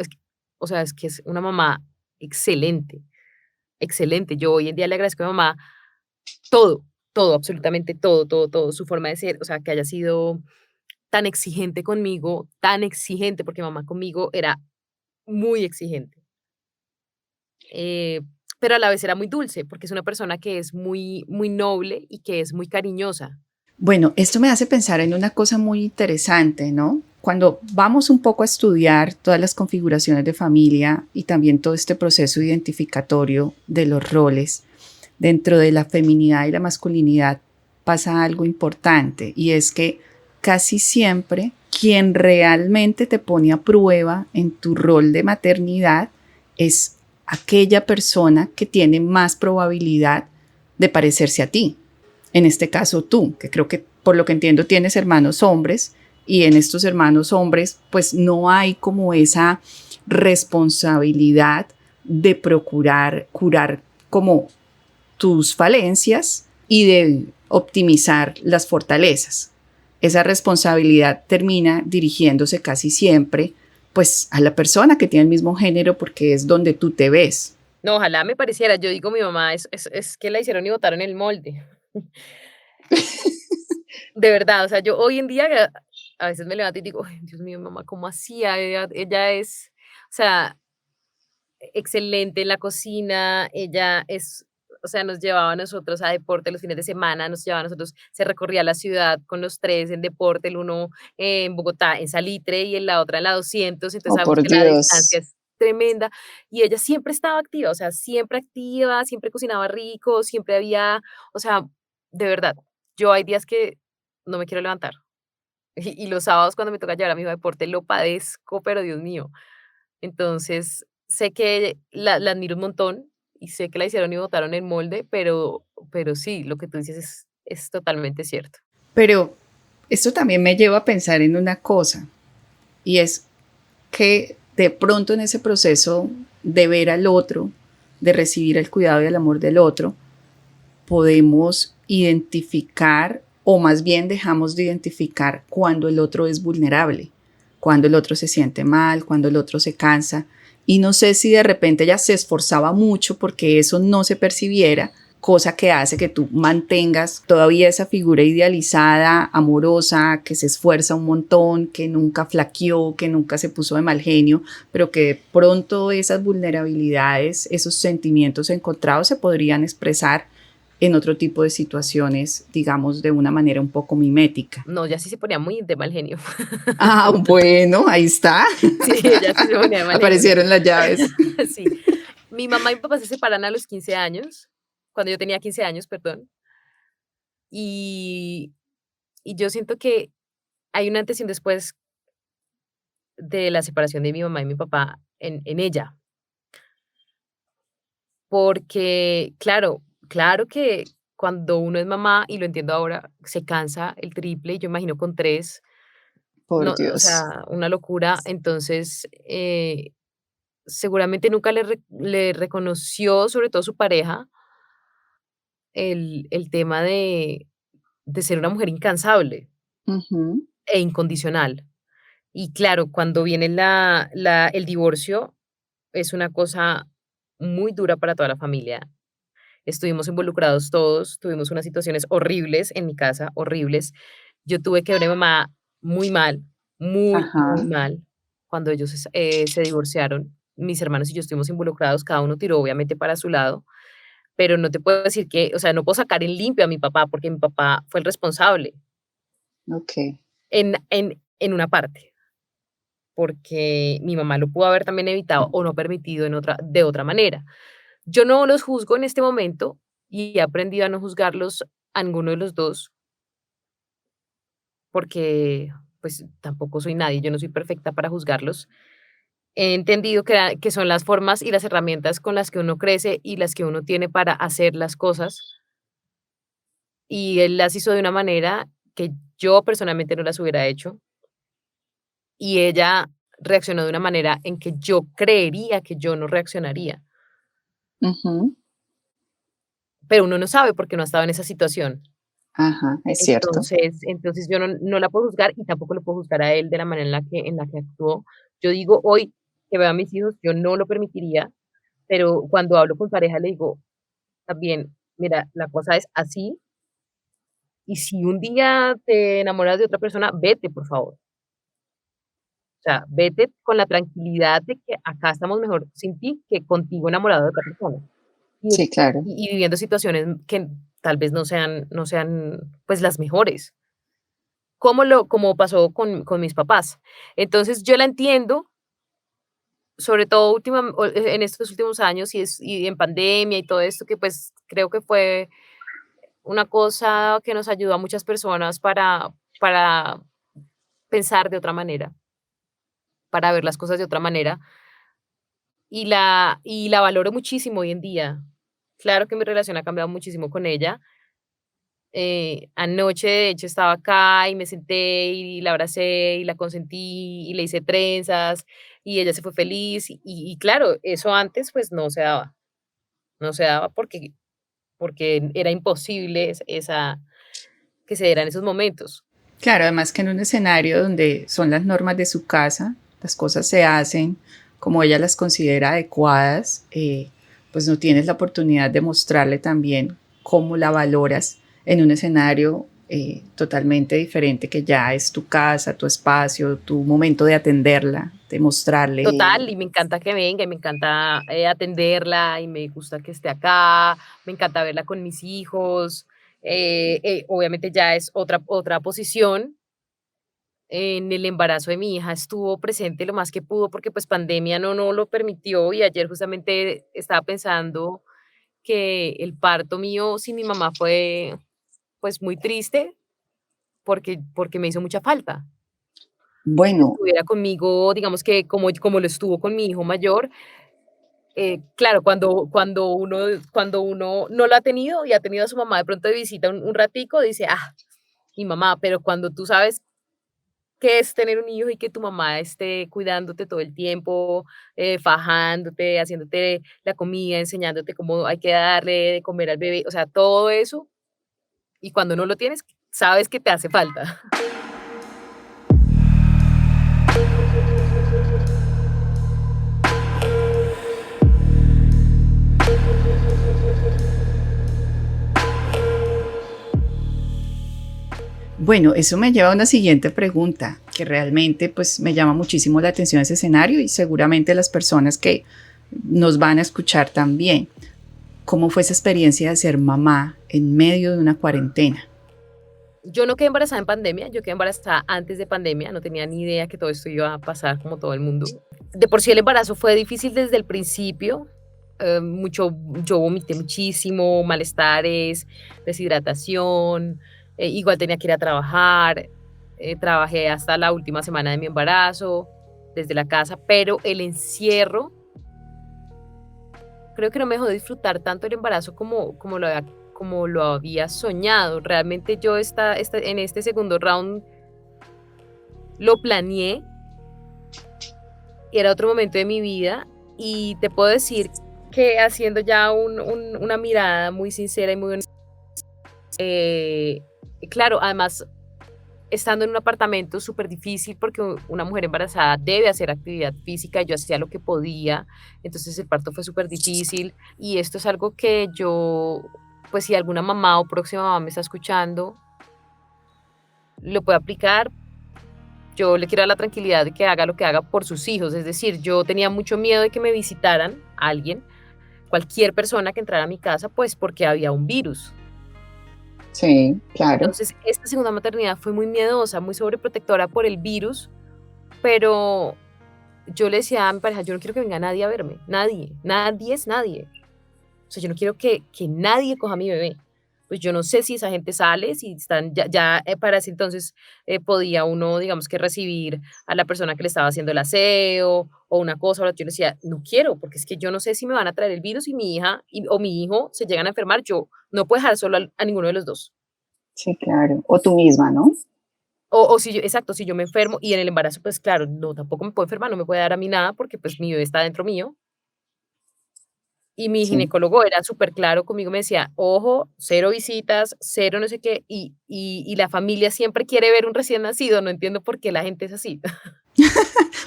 o sea, es que es una mamá excelente, excelente. Yo hoy en día le agradezco a mi mamá todo, todo, absolutamente todo, todo, todo, su forma de ser, o sea, que haya sido tan exigente conmigo, tan exigente, porque mamá conmigo era muy exigente, eh, pero a la vez era muy dulce, porque es una persona que es muy, muy noble y que es muy cariñosa. Bueno, esto me hace pensar en una cosa muy interesante, ¿no? Cuando vamos un poco a estudiar todas las configuraciones de familia y también todo este proceso identificatorio de los roles, dentro de la feminidad y la masculinidad pasa algo importante y es que casi siempre quien realmente te pone a prueba en tu rol de maternidad es aquella persona que tiene más probabilidad de parecerse a ti. En este caso tú, que creo que por lo que entiendo tienes hermanos hombres y en estos hermanos hombres pues no hay como esa responsabilidad de procurar curar como tus falencias y de optimizar las fortalezas. Esa responsabilidad termina dirigiéndose casi siempre pues a la persona que tiene el mismo género porque es donde tú te ves. No, ojalá me pareciera, yo digo mi mamá es que la hicieron y botaron el molde. De verdad, o sea, yo hoy en día a veces me levanto y digo, "Ay, Dios mío, mamá, ¿cómo hacía? Ella es, o sea, excelente en la cocina, ella es, o sea, nos llevaba a nosotros a deporte los fines de semana, nos llevaba a nosotros, se recorría la ciudad con los tres en deporte, el uno en Bogotá, en Salitre, y en la otra en la 200, entonces Oh, sabemos por que la distancia Dios. es tremenda, y ella siempre estaba activa, o sea, siempre activa, siempre cocinaba rico, siempre había, o sea, de verdad, yo hay días que no me quiero levantar, y los sábados cuando me toca llevar a mi hijo a deporte lo padezco, pero Dios mío, entonces, sé que la admiro un montón y sé que la hicieron y botaron el molde, pero sí, lo que tú dices es totalmente cierto. Pero esto también me lleva a pensar en una cosa y es que de pronto en ese proceso de ver al otro, de recibir el cuidado y el amor del otro, podemos identificar o más bien dejamos de identificar cuando el otro es vulnerable, cuando el otro se siente mal, cuando el otro se cansa. Y no sé si de repente ella se esforzaba mucho porque eso no se percibiera, cosa que hace que tú mantengas todavía esa figura idealizada, amorosa, que se esfuerza un montón, que nunca flaqueó, que nunca se puso de mal genio, pero que de pronto esas vulnerabilidades, esos sentimientos encontrados se podrían expresar en otro tipo de situaciones, digamos, de una manera un poco mimética. No, ya sí se ponía muy de mal genio. Ah, bueno, ahí está. Sí, ella sí se ponía de mal genio. Aparecieron las llaves. Sí. mi mamá y mi papá se separan a los 15 años, cuando yo tenía 15 años, perdón, y, y yo siento que hay un antes y un después de la separación de mi mamá y mi papá en ella, porque claro que cuando uno es mamá, y lo entiendo ahora, se cansa el triple, y yo imagino con tres, Por no, o Dios. sea, una locura. Entonces, seguramente nunca le reconoció, sobre todo su pareja, el tema de ser una mujer incansable Ujú. e incondicional. Y claro, cuando viene el divorcio, es una cosa muy dura para toda la familia. Estuvimos involucrados todos, tuvimos unas situaciones horribles en mi casa, horribles. Yo tuve que ver a mi mamá muy mal, muy, Ajá. muy mal, cuando ellos se divorciaron. Mis hermanos y yo estuvimos involucrados, cada uno tiró obviamente para su lado, pero no te puedo decir que, o sea, no puedo sacar en limpio a mi papá, porque mi papá fue el responsable Ok. en una parte, porque mi mamá lo pudo haber también evitado o no permitido de otra manera. Yo no los juzgo en este momento y he aprendido a no juzgarlos a ninguno de los dos, porque pues tampoco soy nadie, yo no soy perfecta para juzgarlos. He entendido que son las formas y las herramientas con las que uno crece y las que uno tiene para hacer las cosas, y él las hizo de una manera que yo personalmente no las hubiera hecho, y ella reaccionó de una manera en que yo creería que yo no reaccionaría, Ujú. pero uno no sabe porque no ha estado en esa situación. Ajá, es cierto. Entonces yo no la puedo juzgar y tampoco lo puedo juzgar a él de la manera en la que actuó. Yo digo hoy que veo a mis hijos, yo no lo permitiría, pero cuando hablo con pareja le digo también, mira, la cosa es así, y si un día te enamoras de otra persona, vete, por favor. O sea, vete con la tranquilidad de que acá estamos mejor sin ti que contigo enamorado de otra persona. Y, Sí, claro. y viviendo situaciones que tal vez no sean pues las mejores. Como pasó con mis papás. Entonces, yo la entiendo, sobre todo en estos últimos años y en pandemia y todo esto, que pues creo que fue una cosa que nos ayudó a muchas personas para pensar de otra manera, para ver las cosas de otra manera, y la valoro muchísimo hoy en día. Claro que mi relación ha cambiado muchísimo con ella. Anoche, de hecho, estaba acá y me senté y la abracé y la consentí y le hice trenzas y ella se fue feliz. Y claro, eso antes pues no se daba porque era imposible que se dieran esos momentos. Claro, además que en un escenario donde son las normas de su casa, las cosas se hacen como ella las considera adecuadas, pues no tienes la oportunidad de mostrarle también cómo la valoras en un escenario totalmente diferente, que ya es tu casa, tu espacio, tu momento de atenderla, de mostrarle. Total, y me encanta que venga, y me encanta atenderla, y me gusta que esté acá, me encanta verla con mis hijos. Obviamente ya es otra posición. En el embarazo de mi hija estuvo presente lo más que pudo porque pues pandemia no lo permitió, y ayer justamente estaba pensando que el parto mío sin mi mamá fue pues muy triste porque me hizo mucha falta que Bueno, estuviera conmigo, digamos que como lo estuvo con mi hijo mayor. Claro, cuando uno no lo ha tenido y ha tenido a su mamá de pronto de visita un ratico, dice, mi mamá, pero cuando tú sabes qué es tener un hijo y que tu mamá esté cuidándote todo el tiempo, fajándote, haciéndote la comida, enseñándote cómo hay que darle de comer al bebé, o sea, todo eso, y cuando no lo tienes, sabes que te hace falta. bueno, eso me lleva a una siguiente pregunta que realmente pues me llama muchísimo la atención ese escenario y seguramente las personas que nos van a escuchar también. ¿Cómo fue esa experiencia de ser mamá en medio de una cuarentena? Yo no quedé embarazada en pandemia, yo quedé embarazada antes de pandemia, no tenía ni idea que todo esto iba a pasar como todo el mundo. De por sí el embarazo fue difícil desde el principio, yo vomité muchísimo, malestares, deshidratación, igual tenía que ir a trabajar, trabajé hasta la última semana de mi embarazo desde la casa, pero el encierro creo que no me dejó disfrutar tanto el embarazo como lo había soñado. Realmente yo en este segundo round lo planeé, era otro momento de mi vida y te puedo decir que haciendo ya una mirada muy sincera y muy honesta, claro, además estando en un apartamento súper difícil porque una mujer embarazada debe hacer actividad física, yo hacía lo que podía, entonces el parto fue súper difícil y esto es algo que yo, pues si alguna mamá o próxima mamá me está escuchando, lo puede aplicar. Yo le quiero dar la tranquilidad de que haga lo que haga por sus hijos, es decir, yo tenía mucho miedo de que me visitaran alguien, cualquier persona que entrara a mi casa, pues porque había un virus. Sí, claro. Entonces, esta segunda maternidad fue muy miedosa, muy sobreprotectora por el virus, pero yo le decía a mi pareja, yo no quiero que venga nadie a verme, nadie es nadie. O sea, yo no quiero que nadie coja a mi bebé. Pues yo no sé si esa gente sale, si están para ese entonces podía uno, digamos que recibir a la persona que le estaba haciendo el aseo o una cosa, yo le decía, no quiero, porque es que yo no sé si me van a traer el virus y mi hija o mi hijo se llegan a enfermar, yo no puedo dejar solo a ninguno de los dos. Sí, claro. O tú misma, ¿no? O si yo, exacto, si yo me enfermo y en el embarazo, pues claro, no, tampoco me puedo enfermar, no me puede dar a mí nada porque pues mi bebé está dentro mío. Y mi Sí. ginecólogo era súper claro conmigo, me decía, ojo, cero visitas, cero no sé qué, y la familia siempre quiere ver un recién nacido, no entiendo por qué la gente es así.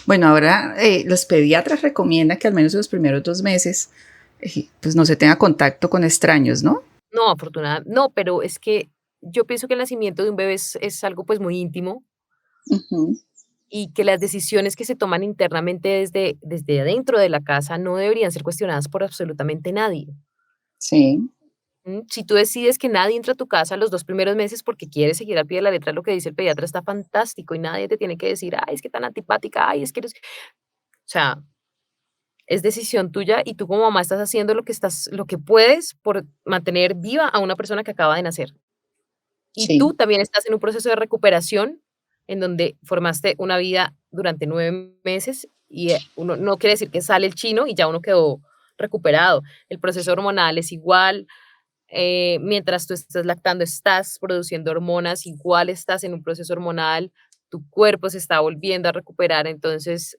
Bueno, ahora los pediatras recomiendan que al menos en los primeros 2 meses pues no se tenga contacto con extraños, ¿no? No, afortunadamente, no, pero es que yo pienso que el nacimiento de un bebé es algo pues muy íntimo Ujú. y que las decisiones que se toman internamente desde adentro de la casa no deberían ser cuestionadas por absolutamente nadie. Sí, Si tú decides que nadie entra a tu casa los 2 primeros meses porque quieres seguir al pie de la letra lo que dice el pediatra, está fantástico y nadie te tiene que decir: "Ay, es que tan antipática, ay, es que eres", o sea, es decisión tuya y tú como mamá estás haciendo lo que puedes por mantener viva a una persona que acaba de nacer. Y tú sí, también estás en un proceso de recuperación en donde formaste una vida durante 9 meses y, uno no quiere decir que sale el chino y ya uno quedó recuperado. El proceso hormonal es igual, mientras tú estás lactando, estás produciendo hormonas, igual estás en un proceso hormonal, tu cuerpo se está volviendo a recuperar, entonces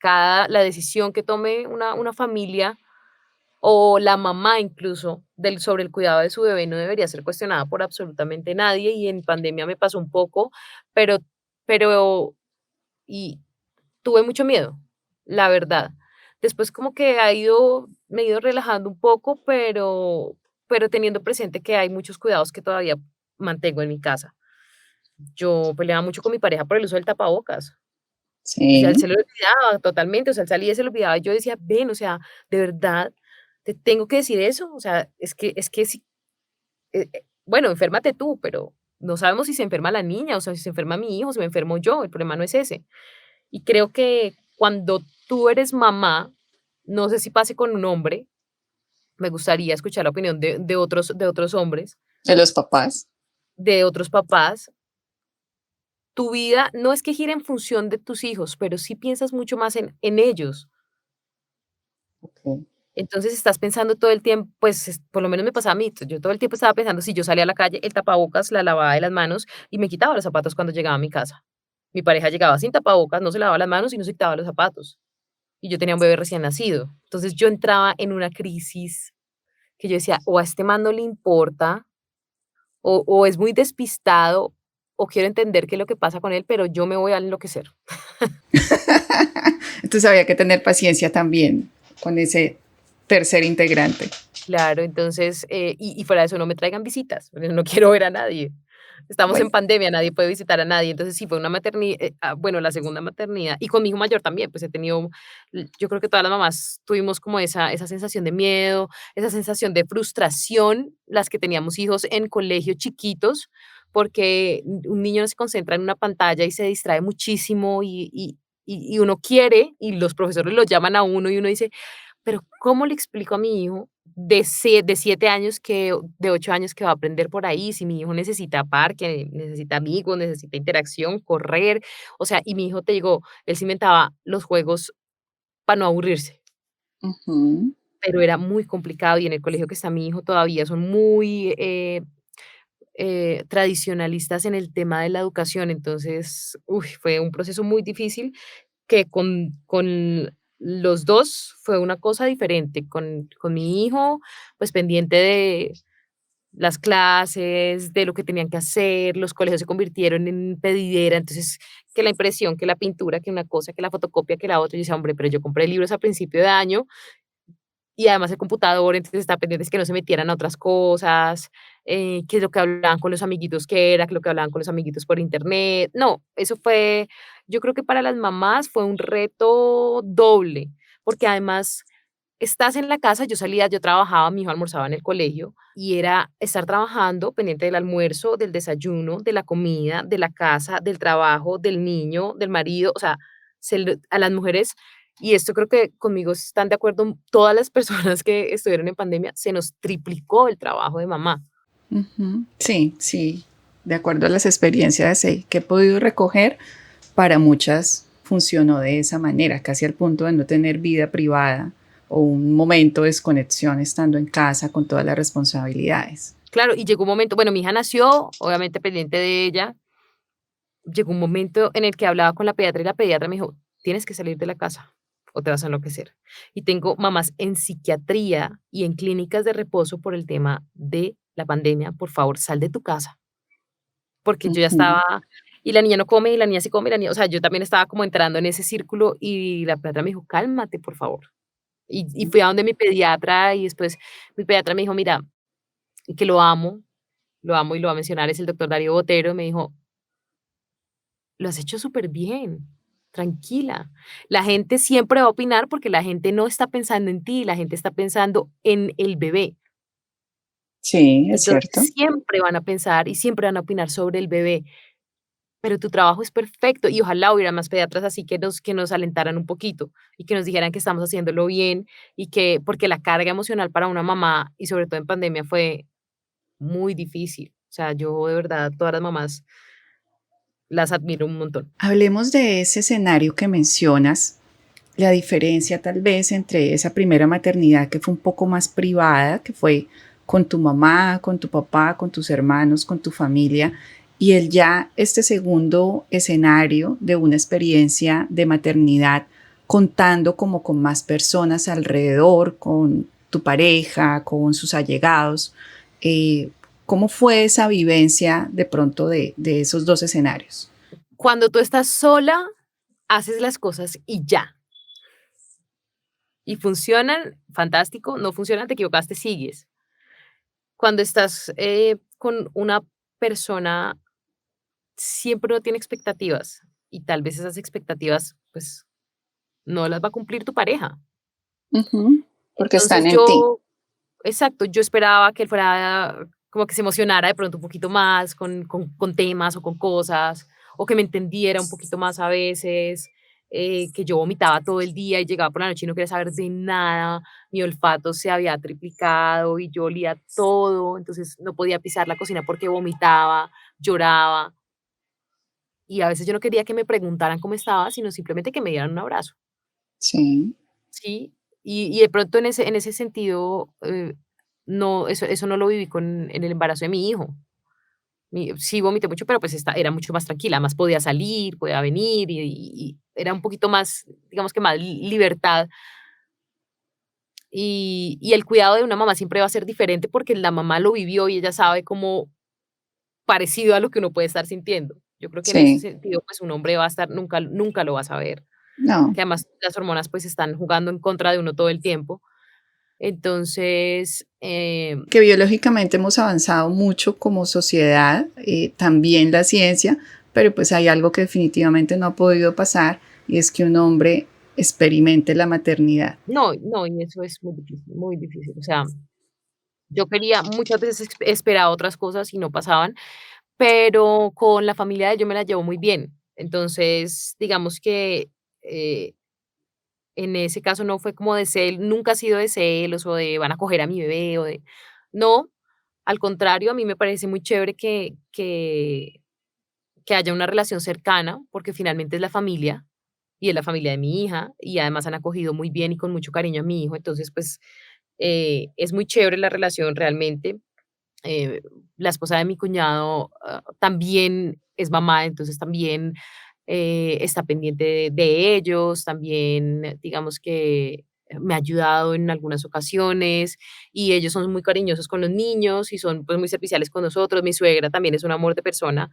la decisión que tome una familia o la mamá incluso sobre el cuidado de su bebé no debería ser cuestionada por absolutamente nadie y en pandemia me pasó un poco, pero, pero, y tuve mucho miedo, la verdad. Después como que me he ido relajando un poco, pero teniendo presente que hay muchos cuidados que todavía mantengo en mi casa. Yo peleaba mucho con mi pareja por el uso del tapabocas. O sea, él sí. se lo olvidaba totalmente, o sea, él salía y se lo olvidaba. Y yo decía, ven, o sea, de verdad, te tengo que decir eso. O sea, es que sí, bueno, enférmate tú, pero no sabemos si se enferma la niña, o sea, si se enferma mi hijo, si me enfermo yo, el problema no es ese. Y creo que cuando tú eres mamá, no sé si pase con un hombre, me gustaría escuchar la opinión de otros hombres, De los papás. de otros papás. Tu vida no es que gire en función de tus hijos, pero sí piensas mucho más en ellos. Ok. Entonces estás pensando todo el tiempo, pues por lo menos me pasaba a mí, yo todo el tiempo estaba pensando si yo salía a la calle, el tapabocas, la lavaba de las manos y me quitaba los zapatos cuando llegaba a mi casa. Mi pareja llegaba sin tapabocas, no se lavaba las manos y no se quitaba los zapatos. Y yo tenía un bebé recién nacido. Entonces yo entraba en una crisis que yo decía, o a este man no le importa, o es muy despistado, o quiero entender qué es lo que pasa con él, pero yo me voy a enloquecer. Entonces había que tener paciencia también con ese tercer integrante. Claro, entonces, y fuera de eso, no me traigan visitas, porque no quiero ver a nadie. Estamos en Bueno, pandemia, nadie puede visitar a nadie. Entonces, sí, fue una maternidad, bueno, la segunda maternidad, y con mi hijo mayor también, pues he tenido, yo creo que todas las mamás tuvimos como esa sensación de miedo, esa sensación de frustración, las que teníamos hijos en colegios chiquitos, porque un niño no se concentra en una pantalla y se distrae muchísimo y uno quiere, y los profesores lo llaman a uno y uno dice, pero ¿cómo le explico a mi hijo de 7 años de 8 años que va a aprender por ahí? Si mi hijo necesita parque, necesita amigos, necesita interacción, correr, o sea, y mi hijo, te digo, él se inventaba los juegos para no aburrirse, Ujú. pero era muy complicado y en el colegio que está mi hijo todavía son muy tradicionalistas en el tema de la educación, entonces, uy, fue un proceso muy difícil que con los 2 fue una cosa diferente. Con mi hijo, pues, pendiente de las clases, de lo que tenían que hacer, los colegios se convirtieron en pedidera, entonces, que la impresión, que la pintura, que una cosa, que la fotocopia, que la otra. Y yo decía: "Hombre, pero yo compré libros a principio de año y además el computador, entonces estaba pendientes que no se metieran a otras cosas, que lo que hablaban con los amiguitos que era, que lo que hablaban con los amiguitos por internet". No, eso fue, yo creo que para las mamás fue un reto doble, porque además estás en la casa, yo salía, yo trabajaba, mi hijo almorzaba en el colegio y era estar trabajando, pendiente del almuerzo, del desayuno, de la comida, de la casa, del trabajo, del niño, del marido, o sea, a las mujeres, y esto creo que conmigo están de acuerdo todas las personas que estuvieron en pandemia, se nos triplicó el trabajo de mamá. Ujú. Sí, sí, de acuerdo a las experiencias que he podido recoger, para muchas funcionó de esa manera, casi al punto de no tener vida privada o un momento de desconexión estando en casa con todas las responsabilidades. Claro, y llegó un momento, bueno, mi hija nació, obviamente pendiente de ella, llegó un momento en el que hablaba con la pediatra y la pediatra me dijo: "Tienes que salir de la casa o te vas a enloquecer". Y tengo mamás en psiquiatría y en clínicas de reposo por el tema de la pandemia. Por favor, sal de tu casa, porque yo ya Ujú. estaba, y la niña no come, y la niña sí come, y la niña, o sea, yo también estaba como entrando en ese círculo y la pediatra me dijo: "Cálmate, por favor". Y fui a donde mi pediatra y después mi pediatra me dijo: "Mira", y que lo amo y lo voy a mencionar, es el doctor Darío Botero, me dijo: "Lo has hecho súper bien, tranquila. La gente siempre va a opinar porque la gente no está pensando en ti, la gente está pensando en el bebé. Sí, es Entonces, cierto. siempre van a pensar y siempre van a opinar sobre el bebé, pero tu trabajo es perfecto", y ojalá hubiera más pediatras así que nos alentaran un poquito y que nos dijeran que estamos haciéndolo bien y que porque la carga emocional para una mamá, y sobre todo en pandemia, fue muy difícil. O sea, yo de verdad, todas las mamás las admiro un montón. Hablemos de ese escenario que mencionas, la diferencia tal vez entre esa primera maternidad que fue un poco más privada, que fue con tu mamá, con tu papá, con tus hermanos, con tu familia, y el ya este segundo escenario de una experiencia de maternidad contando como con más personas alrededor, con tu pareja, con sus allegados. Eh, ¿Cómo fue esa vivencia de pronto de esos dos escenarios? Cuando tú estás sola, haces las cosas y ya. Y funcionan, fantástico, no funcionan, te equivocaste, sigues. Cuando estás con una persona, siempre uno tiene expectativas y tal vez esas expectativas, pues, no las va a cumplir tu pareja. Ujú, porque están Entonces en ti. yo, exacto, yo esperaba que él fuera como que se emocionara de pronto un poquito más con temas o con cosas, o que me entendiera un poquito más a veces, que yo vomitaba todo el día y llegaba por la noche y no quería saber de nada, mi olfato se había triplicado y yo olía todo, entonces no podía pisar la cocina porque vomitaba, lloraba, y a veces yo no quería que me preguntaran cómo estaba, sino simplemente que me dieran un abrazo. Sí. Sí, y de pronto en ese sentido, no, eso no lo viví en el embarazo de mi hijo. Sí vomité mucho, pero pues era mucho más tranquila, más podía salir, podía venir y era un poquito más, digamos que más libertad. Y el cuidado de una mamá siempre va a ser diferente porque la mamá lo vivió y ella sabe cómo parecido a lo que uno puede estar sintiendo. Yo creo que en ese Sí, sentido, pues un hombre va a estar, nunca lo va a saber, no, que además las hormonas pues están jugando en contra de uno todo el tiempo. Entonces, que biológicamente hemos avanzado mucho como sociedad, también la ciencia, pero pues hay algo que definitivamente no ha podido pasar y es que un hombre experimente la maternidad. no, no, y eso es muy difícil, muy difícil. O sea, yo quería muchas veces esperaba otras cosas y no pasaban, pero con la familia de él yo me la llevo muy bien. Entonces, digamos que eh, En ese caso no fue como de nunca ha sido de celos o de van a coger a mi bebé o de no, al contrario, a mí me parece muy chévere que haya una relación cercana, porque finalmente es la familia y es la familia de mi hija y además han acogido muy bien y con mucho cariño a mi hijo, entonces pues es muy chévere la relación realmente. eh, la esposa de mi cuñado también es mamá, entonces también está pendiente de ellos, también digamos que me ha ayudado en algunas ocasiones y ellos son muy cariñosos con los niños y son pues muy serviciales con nosotros. Mi suegra también es un amor de persona,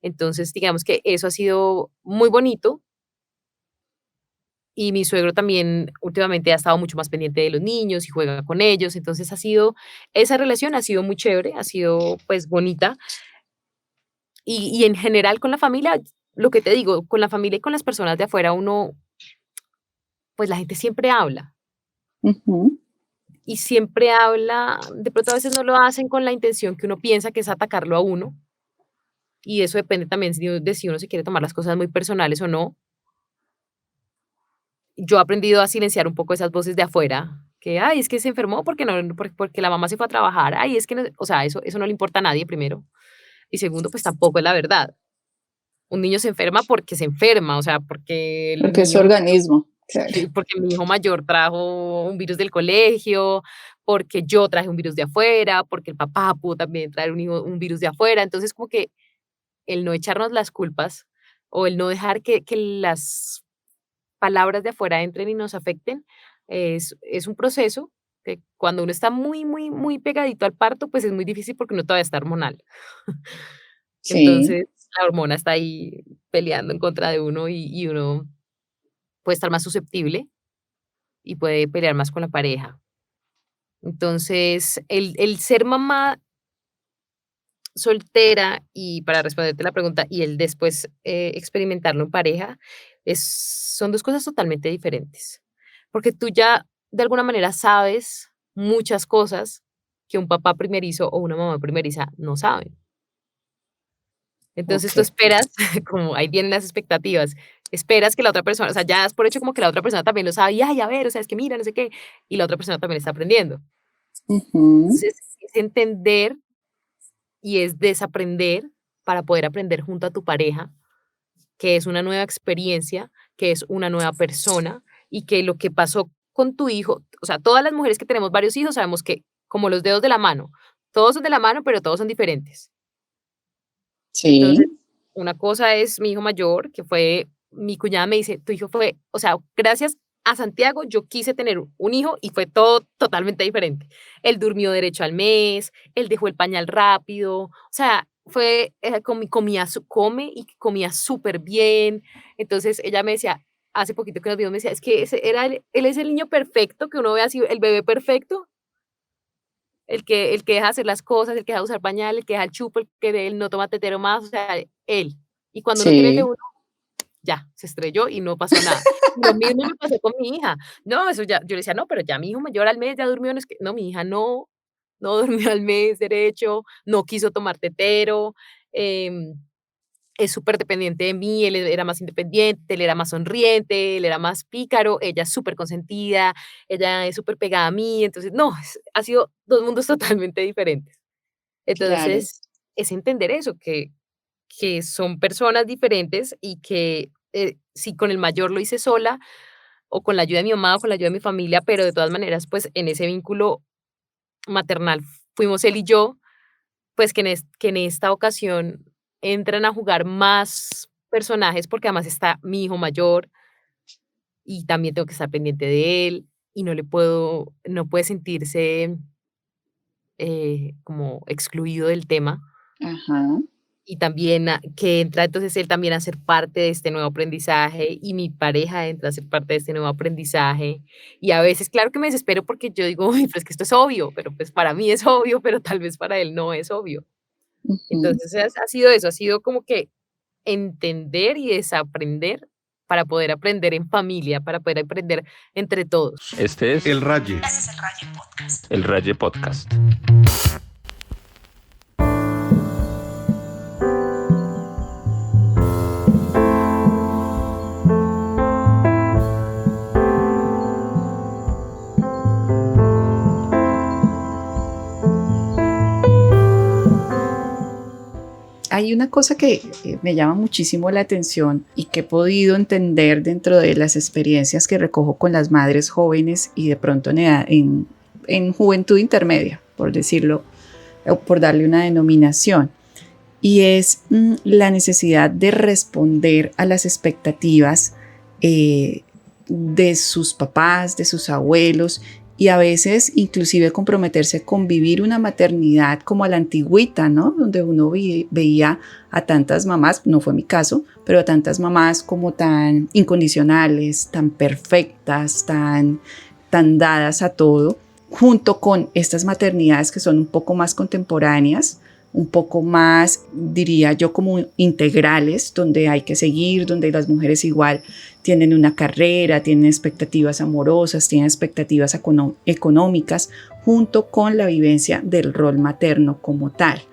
entonces digamos que eso ha sido muy bonito y mi suegro también últimamente ha estado mucho más pendiente de los niños y juega con ellos, entonces esa relación ha sido muy chévere, ha sido pues bonita y en general con la familia, lo que te digo, con la familia y con las personas de afuera pues la gente siempre habla Ujú. y siempre habla, de pronto a veces no lo hacen con la intención que uno piensa que es atacarlo a uno y eso depende también de si uno se quiere tomar las cosas muy personales o no. Yo he aprendido a silenciar un poco esas voces de afuera, que, ay, es que se enfermó porque no, porque la mamá se fue a trabajar, ay, es que, o sea, eso no le importa a nadie, primero. Y segundo, pues tampoco es la verdad. Un niño se enferma porque se enferma, o sea, porque Porque es su organismo, claro. porque mi hijo mayor trajo un virus del colegio, porque yo traje un virus de afuera, porque el papá pudo también traer un virus de afuera. Entonces, como que el no echarnos las culpas o el no dejar que las palabras de afuera entren y nos afecten, es un proceso que cuando uno está muy, muy, muy pegadito al parto, pues es muy difícil porque uno todavía está hormonal. Sí, Entonces, la hormona está ahí peleando en contra de uno y uno puede estar más susceptible y puede pelear más con la pareja. Entonces, el ser mamá soltera y para responderte la pregunta y el después experimentarlo en pareja, son dos cosas totalmente diferentes. Porque tú ya de alguna manera sabes muchas cosas que un papá primerizo o una mamá primeriza no saben. Entonces ok. tú esperas, como ahí vienen las expectativas, esperas que la otra persona, o sea, ya das por hecho como que la otra persona también lo sabe, y ay, a ver, o sea, es que mira, no sé qué, y la otra persona también está aprendiendo. Ujú. Entonces, es entender y es desaprender para poder aprender junto a tu pareja, que es una nueva experiencia, que es una nueva persona y que lo que pasó con tu hijo, o sea, todas las mujeres que tenemos varios hijos sabemos que como los dedos de la mano, todos son de la mano, pero todos son diferentes. Entonces, Sí, una cosa es mi hijo mayor, que fue, mi cuñada me dice, tu hijo fue, o sea, gracias a Santiago yo quise tener un hijo y fue todo totalmente diferente. Él durmió derecho al mes, él dejó el pañal rápido, o sea, fue, come y comía súper bien. Entonces ella me decía, hace poquito que nos vimos, me decía, es que él es el niño perfecto, que uno ve así, el bebé perfecto, el que deja hacer las cosas, el que deja usar pañal, el que deja el chupo, el que de él no toma tetero más, o sea, él. Y cuando uno tiene el de sí, uno, ya, se estrelló y no pasó nada. Lo mismo me pasó con mi hija. No, eso ya, yo le decía, no, pero ya mi hijo mayor al mes ya durmió, no es que, no, mi hija no durmió al mes derecho, no quiso tomar tetero, em, es súper dependiente de mí, él era más independiente, él era más sonriente, él era más pícaro, ella es súper consentida, ella es súper pegada a mí, entonces, no, ha sido 2 mundos totalmente diferentes. claro. Entonces, es entender eso, que son personas diferentes y que, si con el mayor lo hice sola, o con la ayuda de mi mamá, o con la ayuda de mi familia, pero de todas maneras, pues, en ese vínculo maternal fuimos él y yo, pues, que en esta ocasión entran a jugar más personajes, porque además está mi hijo mayor, y también tengo que estar pendiente de él, y no puede sentirse, como excluido del tema. Ajá. Y también que entra entonces él también a ser parte de este nuevo aprendizaje y mi pareja entra a ser parte de este nuevo aprendizaje. Y a veces, claro que me desespero porque yo digo, uy, pero es que esto es obvio, pero pues para mí es obvio, pero tal vez para él no es obvio. Ujú. Entonces ha sido eso, ha sido como que entender y desaprender para poder aprender en familia, para poder aprender entre todos. Este es El Raye. el Raye Podcast. hay una cosa que me llama muchísimo la atención y que he podido entender dentro de las experiencias que recojo con las madres jóvenes y de pronto en juventud intermedia, por decirlo, o por darle una denominación, y es la necesidad de responder a las expectativas de sus papás, de sus abuelos, y a veces inclusive comprometerse con vivir una maternidad como a la antigüita, ¿no? Donde uno veía a tantas mamás, no fue mi caso, pero a tantas mamás como tan incondicionales, tan perfectas, tan dadas a todo, junto con estas maternidades que son un poco más contemporáneas, un poco más, diría yo, como integrales, donde hay que seguir, donde las mujeres igual tienen una carrera, tienen expectativas amorosas, tienen expectativas económicas, junto con la vivencia del rol materno como tal.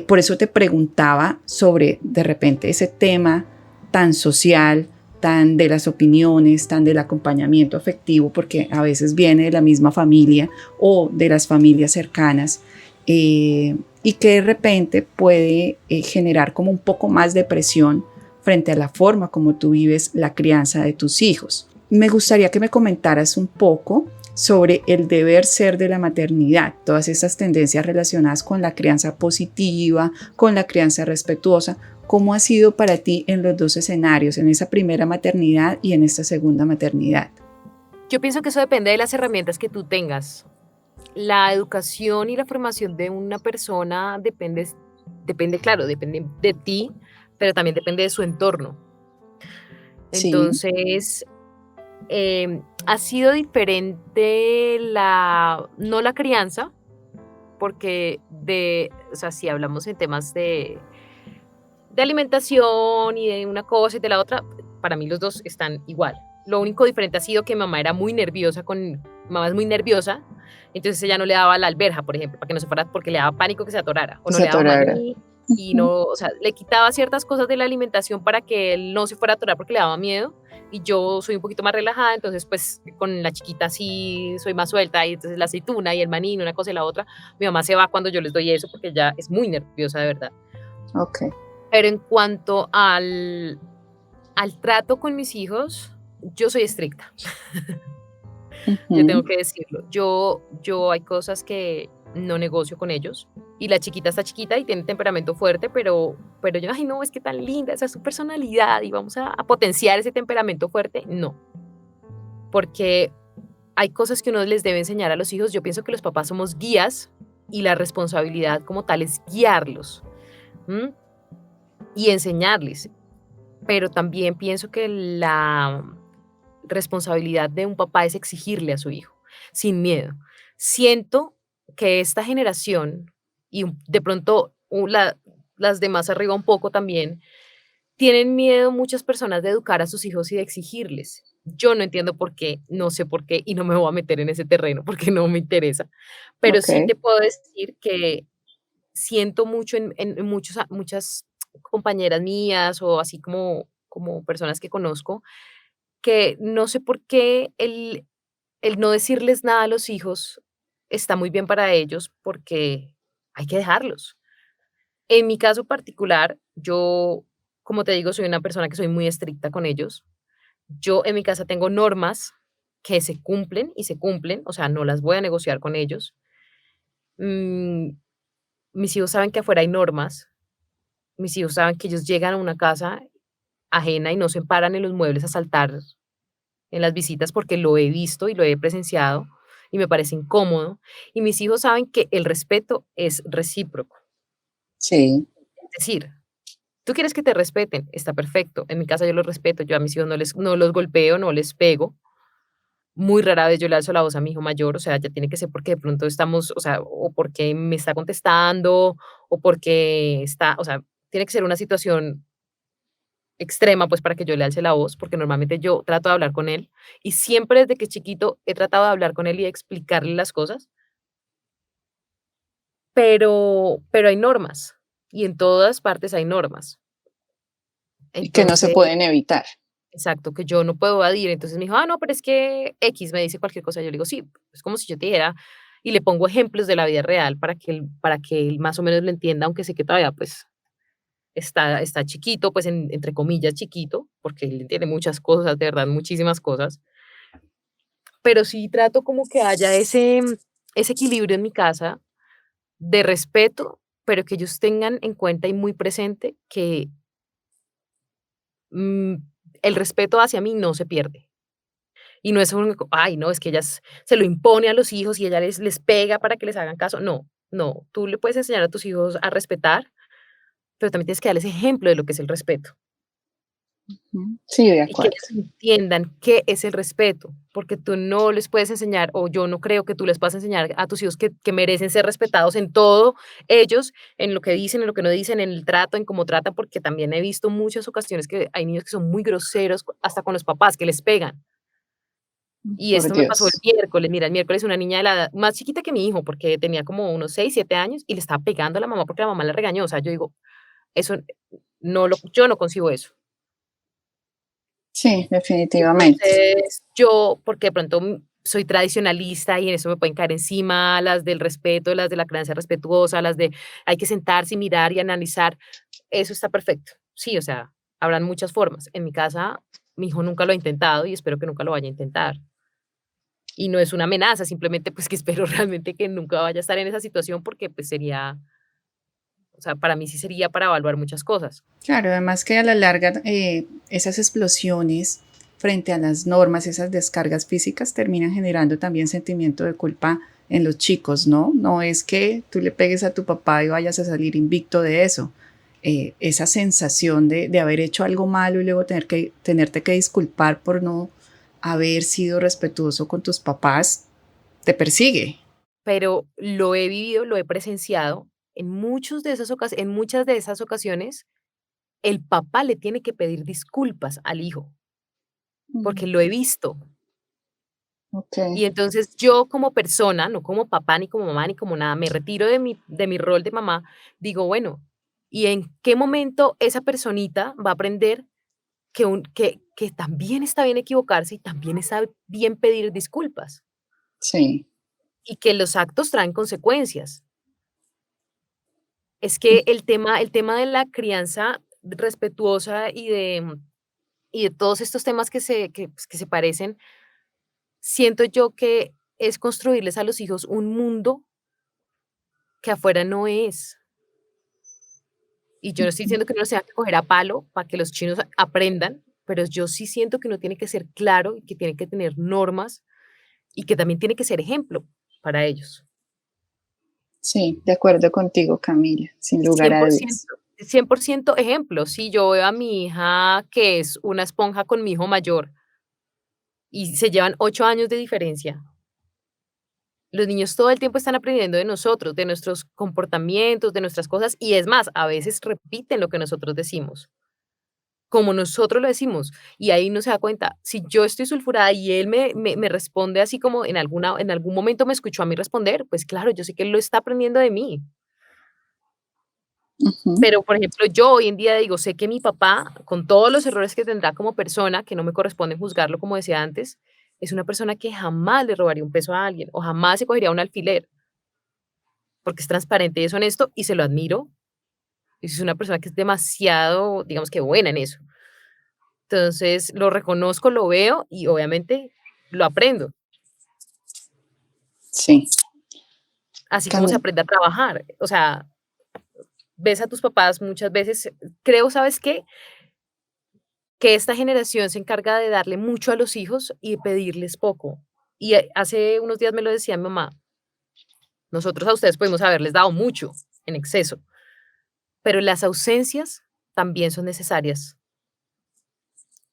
Por eso te preguntaba sobre, de repente, ese tema tan social, tan de las opiniones, tan del acompañamiento afectivo, porque a veces viene de la misma familia o de las familias cercanas, y que de repente puede generar como un poco más de presión frente a la forma como tú vives la crianza de tus hijos. Me gustaría que me comentaras un poco sobre el deber ser de la maternidad, todas esas tendencias relacionadas con la crianza positiva, con la crianza respetuosa. ¿Cómo ha sido para ti en los dos escenarios, en esa primera maternidad y en esta segunda maternidad? Yo pienso que eso depende de las herramientas que tú tengas. La educación y la formación de una persona claro, depende de ti, pero también depende de su entorno. Sí, Entonces, ha sido diferente no la crianza, porque o sea, si hablamos en temas de alimentación y de una cosa y de la otra, para mí los dos están igual. Lo único diferente ha sido que mamá mamá es muy nerviosa, entonces ella no le daba la alberja, por ejemplo, para que no se fuera, porque le daba pánico que se atorara, o que no se le daba atorara. maní, y no, o sea, le quitaba ciertas cosas de la alimentación para que él no se fuera a atorar porque le daba miedo, y yo soy un poquito más relajada, entonces pues con la chiquita sí soy más suelta, y entonces la aceituna y el maní, una cosa y la otra, mi mamá se va cuando yo les doy eso, porque ella es muy nerviosa de verdad. Ok. Pero en cuanto al trato con mis hijos, yo soy estricta. Yo tengo que decirlo. Yo hay cosas que no negocio con ellos. Y la chiquita está chiquita y tiene temperamento fuerte, pero yo, ay, no, es que tan linda, esa es su personalidad y vamos a potenciar ese temperamento fuerte. No, porque hay cosas que uno les debe enseñar a los hijos. Yo pienso que los papás somos guías y la responsabilidad como tal es guiarlos, ¿m? Y enseñarles. Pero también pienso que la responsabilidad de un papá es exigirle a su hijo, sin miedo. Siento que esta generación, y de pronto las demás arriba un poco también, tienen miedo muchas personas de educar a sus hijos y de exigirles. Yo no entiendo por qué, no sé por qué, y no me voy a meter en ese terreno porque no me interesa, pero Ok. sí te puedo decir que siento mucho en muchas compañeras mías o así como personas que conozco, que no sé por qué el no decirles nada a los hijos está muy bien para ellos porque hay que dejarlos. En mi caso particular, yo, como te digo, soy una persona que soy muy estricta con ellos. Yo en mi casa tengo normas que se cumplen y se cumplen, o sea, no las voy a negociar con ellos. Mm, mis hijos saben que afuera hay normas, mis hijos saben que ellos llegan a una casa ajena y no se paran en los muebles a saltar en las visitas porque lo he visto y lo he presenciado y me parece incómodo. Y mis hijos saben que el respeto es recíproco. Sí. Es decir, tú quieres que te respeten, está perfecto. En mi casa yo los respeto, yo a mis hijos no los golpeo, no les pego. Muy rara vez yo le alzo la voz a mi hijo mayor, o sea, ya tiene que ser porque de pronto estamos, o sea, o porque me está contestando, o porque o sea, tiene que ser una situación extrema, pues, para que yo le alce la voz, porque normalmente yo trato de hablar con él, y siempre desde que es chiquito he tratado de hablar con él y de explicarle las cosas, pero hay normas, y en todas partes hay normas. Y que no se Entonces, pueden evitar. exacto, que yo no puedo evadir. Entonces me dijo: "Ah, no, pero es que X me dice cualquier cosa". Yo le digo: "Sí", es como si yo te dijera y le pongo ejemplos de la vida real para que él más o menos lo entienda, aunque sé que todavía, pues, está chiquito, pues entre comillas chiquito, porque él tiene muchas cosas, de verdad, muchísimas cosas, pero sí trato como que haya ese equilibrio en mi casa de respeto, pero que ellos tengan en cuenta y muy presente que mm, el respeto hacia mí no se pierde. Y no es un, ay, no, es que ella se lo impone a los hijos y ella les pega para que les hagan caso. No, no, tú le puedes enseñar a tus hijos a respetar, pero también tienes que darles ejemplo de lo que es el respeto Sí, de y que acuerdo. ellos entiendan qué es el respeto, porque tú no les puedes enseñar, o yo no creo que tú les puedas enseñar a tus hijos que merecen ser respetados en todo, ellos, en lo que dicen, en lo que no dicen, en el trato, en cómo tratan, porque también he visto muchas ocasiones que hay niños que son muy groseros hasta con los papás, que les pegan. Y Por esto me pasó el Dios. miércoles. Mira, el miércoles una niña de la edad más chiquita que mi hijo, porque tenía como unos 6 7 años, y le estaba pegando a la mamá porque la mamá la regañó. O sea, yo digo, eso yo no concibo eso. Sí, definitivamente. Entonces, yo, porque de pronto soy tradicionalista y en eso me pueden caer encima las del respeto, las de la crianza respetuosa, las de hay que sentarse y mirar y analizar, eso está perfecto. Sí, o sea, habrán muchas formas. En mi casa, mi hijo nunca lo ha intentado y espero que nunca lo vaya a intentar. Y no es una amenaza, simplemente, pues, que espero realmente que nunca vaya a estar en esa situación porque, pues, sería, o sea, para mí sí sería para evaluar muchas cosas. Claro, además que a la larga esas explosiones frente a las normas, esas descargas físicas terminan generando también sentimiento de culpa en los chicos, ¿no? No es que tú le pegues a tu papá y vayas a salir invicto de eso. Esa sensación de haber hecho algo malo y luego tenerte que disculpar por no haber sido respetuoso con tus papás, te persigue. Pero lo he vivido, lo he presenciado en muchas de esas ocasiones, el papá le tiene que pedir disculpas al hijo, porque Mm, lo he visto. ok, Y entonces yo como persona, no como papá, ni como mamá, ni como nada, me retiro de mi rol de mamá, digo, bueno, ¿y en qué momento esa personita va a aprender que también está bien equivocarse y también está bien pedir disculpas? sí. Y que los actos traen consecuencias. Es que el tema de la crianza respetuosa y de todos estos temas pues, que se parecen, siento yo que es construirles a los hijos un mundo que afuera no es. Y yo no estoy diciendo que uno se tenga que coger a palo para que los chinos aprendan, pero yo sí siento que uno tiene que ser claro y que tiene que tener normas y que también tiene que ser ejemplo para ellos. Sí, de acuerdo contigo, Camila, sin lugar cien a por ciento dudas. 100% ejemplo. Si yo veo a mi hija que es una esponja con mi hijo mayor y se llevan 8 años de diferencia, los niños todo el tiempo están aprendiendo de nosotros, de nuestros comportamientos, de nuestras cosas, y es más, a veces repiten lo que nosotros decimos, como nosotros lo decimos, y ahí no se da cuenta. Si yo estoy sulfurada y él me responde así como en algún momento me escuchó a mí responder, pues claro, yo sé que él lo está aprendiendo de mí. Ujú. Pero, por ejemplo, yo hoy en día digo, sé que mi papá, con todos los errores que tendrá como persona, que no me corresponde juzgarlo, como decía antes, es una persona que jamás le robaría un peso a alguien o jamás se cogería un alfiler, porque es transparente y es honesto y se lo admiro. Y es una persona que es demasiado, digamos que buena en eso. Entonces, lo reconozco, lo veo y obviamente lo aprendo, Sí. así como se Cam- aprende a trabajar. O sea, ves a tus papás muchas veces, creo, ¿sabes qué? Que esta generación se encarga de darle mucho a los hijos y de pedirles poco. Y hace unos días me lo decía mi mamá, nosotros a ustedes podemos haberles dado mucho en exceso, pero las ausencias también son necesarias.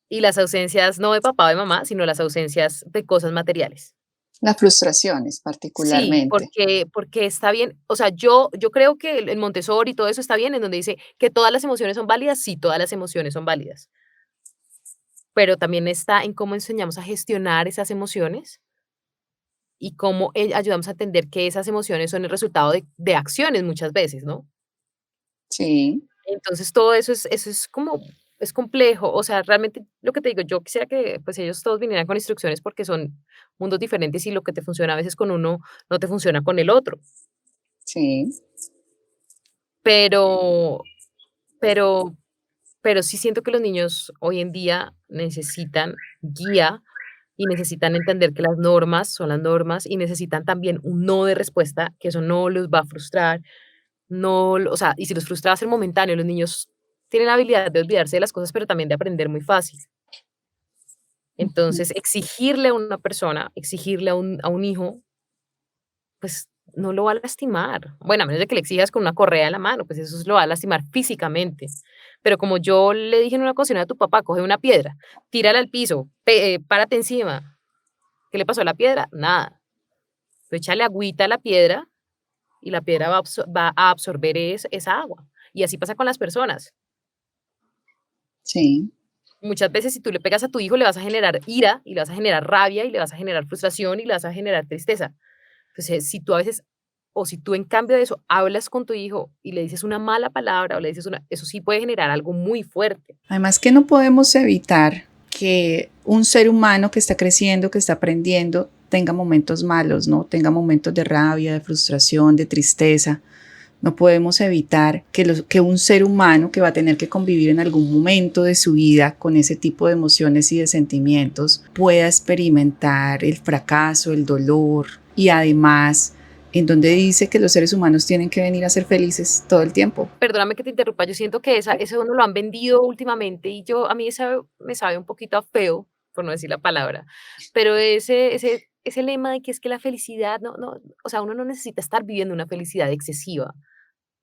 Y las ausencias no de papá o de mamá, sino las ausencias de cosas materiales. las frustraciones Sí, particularmente. porque está bien, o sea, yo creo que el Montessori y todo eso está bien, en donde dice que todas las emociones son válidas, sí, todas las emociones son válidas, pero también está en cómo enseñamos a gestionar esas emociones y cómo, ayudamos a entender que esas emociones son el resultado de acciones muchas veces, ¿no? Sí, Entonces, todo eso es como es complejo, o sea, realmente lo que te digo, yo quisiera que, pues, ellos todos vinieran con instrucciones porque son mundos diferentes y lo que te funciona a veces con uno no te funciona con el otro, sí. pero pero, pero sí siento que los niños hoy en día necesitan guía y necesitan entender que las normas son las normas y necesitan también un no de respuesta, que eso no los va a frustrar, no, o sea, y si los frustra va a ser momentáneo, los niños tienen la habilidad de olvidarse de las cosas, pero también de aprender muy fácil. Ujú. Entonces, exigirle a una persona, exigirle a un hijo, pues no lo va a lastimar. Bueno, a menos de que le exijas con una correa en la mano, pues eso lo va a lastimar físicamente. Pero como yo le dije en una ocasión a tu papá, coge una piedra, tírala al piso, párate encima. ¿Qué le pasó a la piedra? Nada. Tú échale agüita a la piedra y la piedra va a absorber esa agua. Y así pasa con las personas. Sí, Muchas veces si tú le pegas a tu hijo le vas a generar ira y le vas a generar rabia y le vas a generar frustración y le vas a generar tristeza. Entonces, si tú a veces, o si tú en cambio de eso hablas con tu hijo y le dices una mala palabra o le dices una, eso sí puede generar algo muy fuerte. además que no podemos evitar que un ser humano que está creciendo, que está aprendiendo, tenga momentos malos, ¿no? Tenga momentos de rabia, de frustración, de tristeza. No podemos evitar que un ser humano que va a tener que convivir en algún momento de su vida con ese tipo de emociones y de sentimientos pueda experimentar el fracaso, el dolor y además en donde dice que los seres humanos tienen que venir a ser felices todo el tiempo. Perdóname que te interrumpa, yo siento que eso no lo han vendido últimamente y a mí me sabe un poquito a feo, por no decir la palabra, pero ese lema de que es que la felicidad, no, o sea, uno no necesita estar viviendo una felicidad excesiva,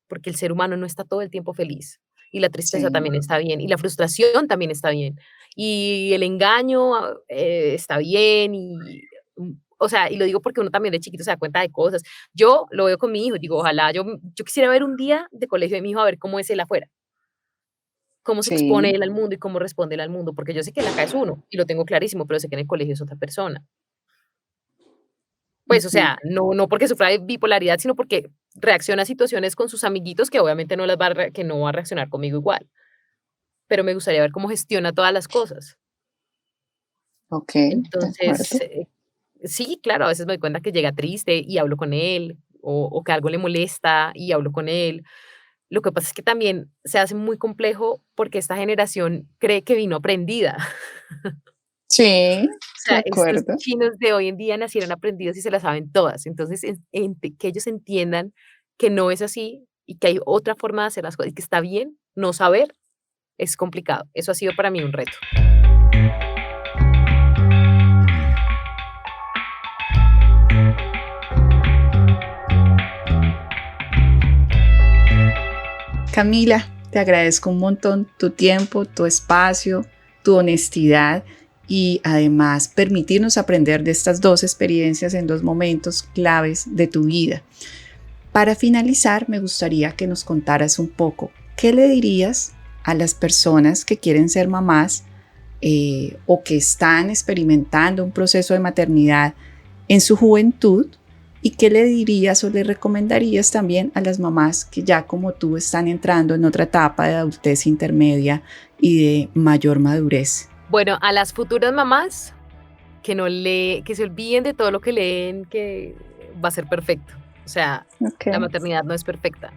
porque el ser humano no está todo el tiempo feliz. Y la tristeza Sí. también está bien, y la frustración también está bien, y el engaño está bien, o sea, y lo digo porque uno también de chiquito se da cuenta de cosas. Yo lo veo con mi hijo, digo, ojalá, yo quisiera ver un día de colegio de mi hijo a ver cómo es él afuera, cómo se expone Sí. él al mundo y cómo responde él al mundo, porque yo sé que en la casa es uno, y lo tengo clarísimo, pero sé que en el colegio es otra persona. Pues, o Ujú. sea, no porque sufra de bipolaridad, sino porque reacciona a situaciones con sus amiguitos que obviamente no las va a re que no va a reaccionar conmigo igual, pero me gustaría ver cómo gestiona todas las cosas. Ok, de Entonces, acuerdo. sí, claro, a veces me doy cuenta que llega triste y hablo con él, o que algo le molesta y hablo con él. Lo que pasa es que también se hace muy complejo porque esta generación cree que vino aprendida. Sí, O de sea, estos acuerdo. chinos de hoy en día nacieron aprendidos y se las saben todas. Entonces, que ellos entiendan que no es así y que hay otra forma de hacer las cosas y que está bien no saber, es complicado. Eso ha sido para mí un reto. Camila, te agradezco un montón tu tiempo, tu espacio, tu honestidad y además permitirnos aprender de estas dos experiencias en dos momentos claves de tu vida. Para finalizar, me gustaría que nos contaras un poco qué le dirías a las personas que quieren ser mamás o que están experimentando un proceso de maternidad en su juventud y qué le dirías o le recomendarías también a las mamás que ya como tú están entrando en otra etapa de adultez intermedia y de mayor madurez. Bueno, a las futuras mamás que se olviden de todo lo que leen, que va a ser perfecto. O sea, Ok, la maternidad no es perfecta.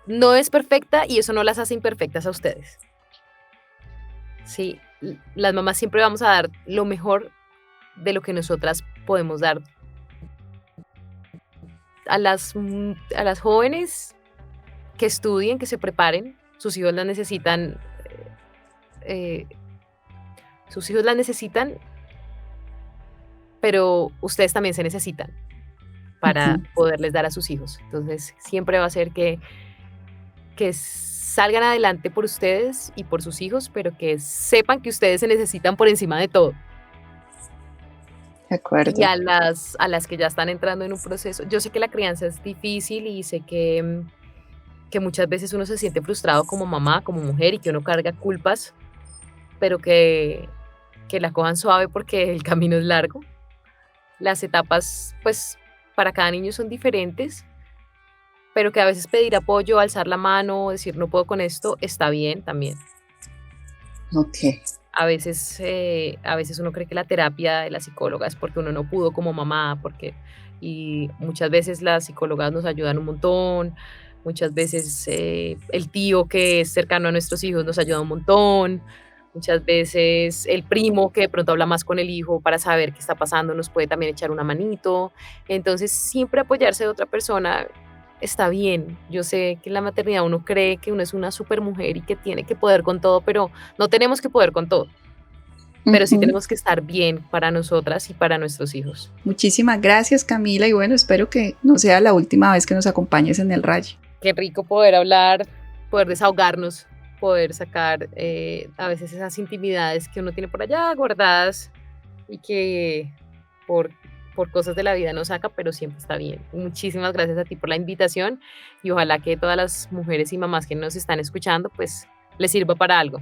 No es perfecta y eso no las hace imperfectas a ustedes. Sí, las mamás siempre vamos a dar lo mejor de lo que nosotras podemos dar a las jóvenes que estudien, que se preparen. Sus hijos las necesitan, eh, sus hijos las necesitan, pero ustedes también se necesitan para ujú, poderles dar a sus hijos. Entonces, siempre va a ser que salgan adelante por ustedes y por sus hijos, pero que sepan que ustedes se necesitan por encima de todo. de Y acuerdo. a las que ya están entrando en un proceso, yo sé que la crianza es difícil y sé que muchas veces uno se siente frustrado como mamá, como mujer y que uno carga culpas, pero que la cojan suave porque el camino es largo. Las etapas, pues, para cada niño son diferentes, pero que a veces pedir apoyo, alzar la mano, decir no puedo con esto, está bien también. Ok, A veces uno cree que la terapia de la psicóloga es porque uno no pudo como mamá, y muchas veces las psicólogas nos ayudan un montón, Muchas veces el tío que es cercano a nuestros hijos nos ayuda un montón. Muchas veces el primo que de pronto habla más con el hijo para saber qué está pasando nos puede también echar una manito. Entonces, siempre apoyarse de otra persona está bien. Yo sé que en la maternidad uno cree que uno es una super mujer y que tiene que poder con todo, pero no tenemos que poder con todo. Pero sí Ujú. tenemos que estar bien para nosotras y para nuestros hijos. Muchísimas gracias, Camila, y bueno, espero que no sea la última vez que nos acompañes en el Raye. Qué rico poder hablar, poder desahogarnos, poder sacar a veces esas intimidades que uno tiene por allá guardadas y que por, por cosas de la vida no saca, pero siempre está bien. Muchísimas gracias a ti por la invitación y ojalá que todas las mujeres y mamás que nos están escuchando pues les sirva para algo.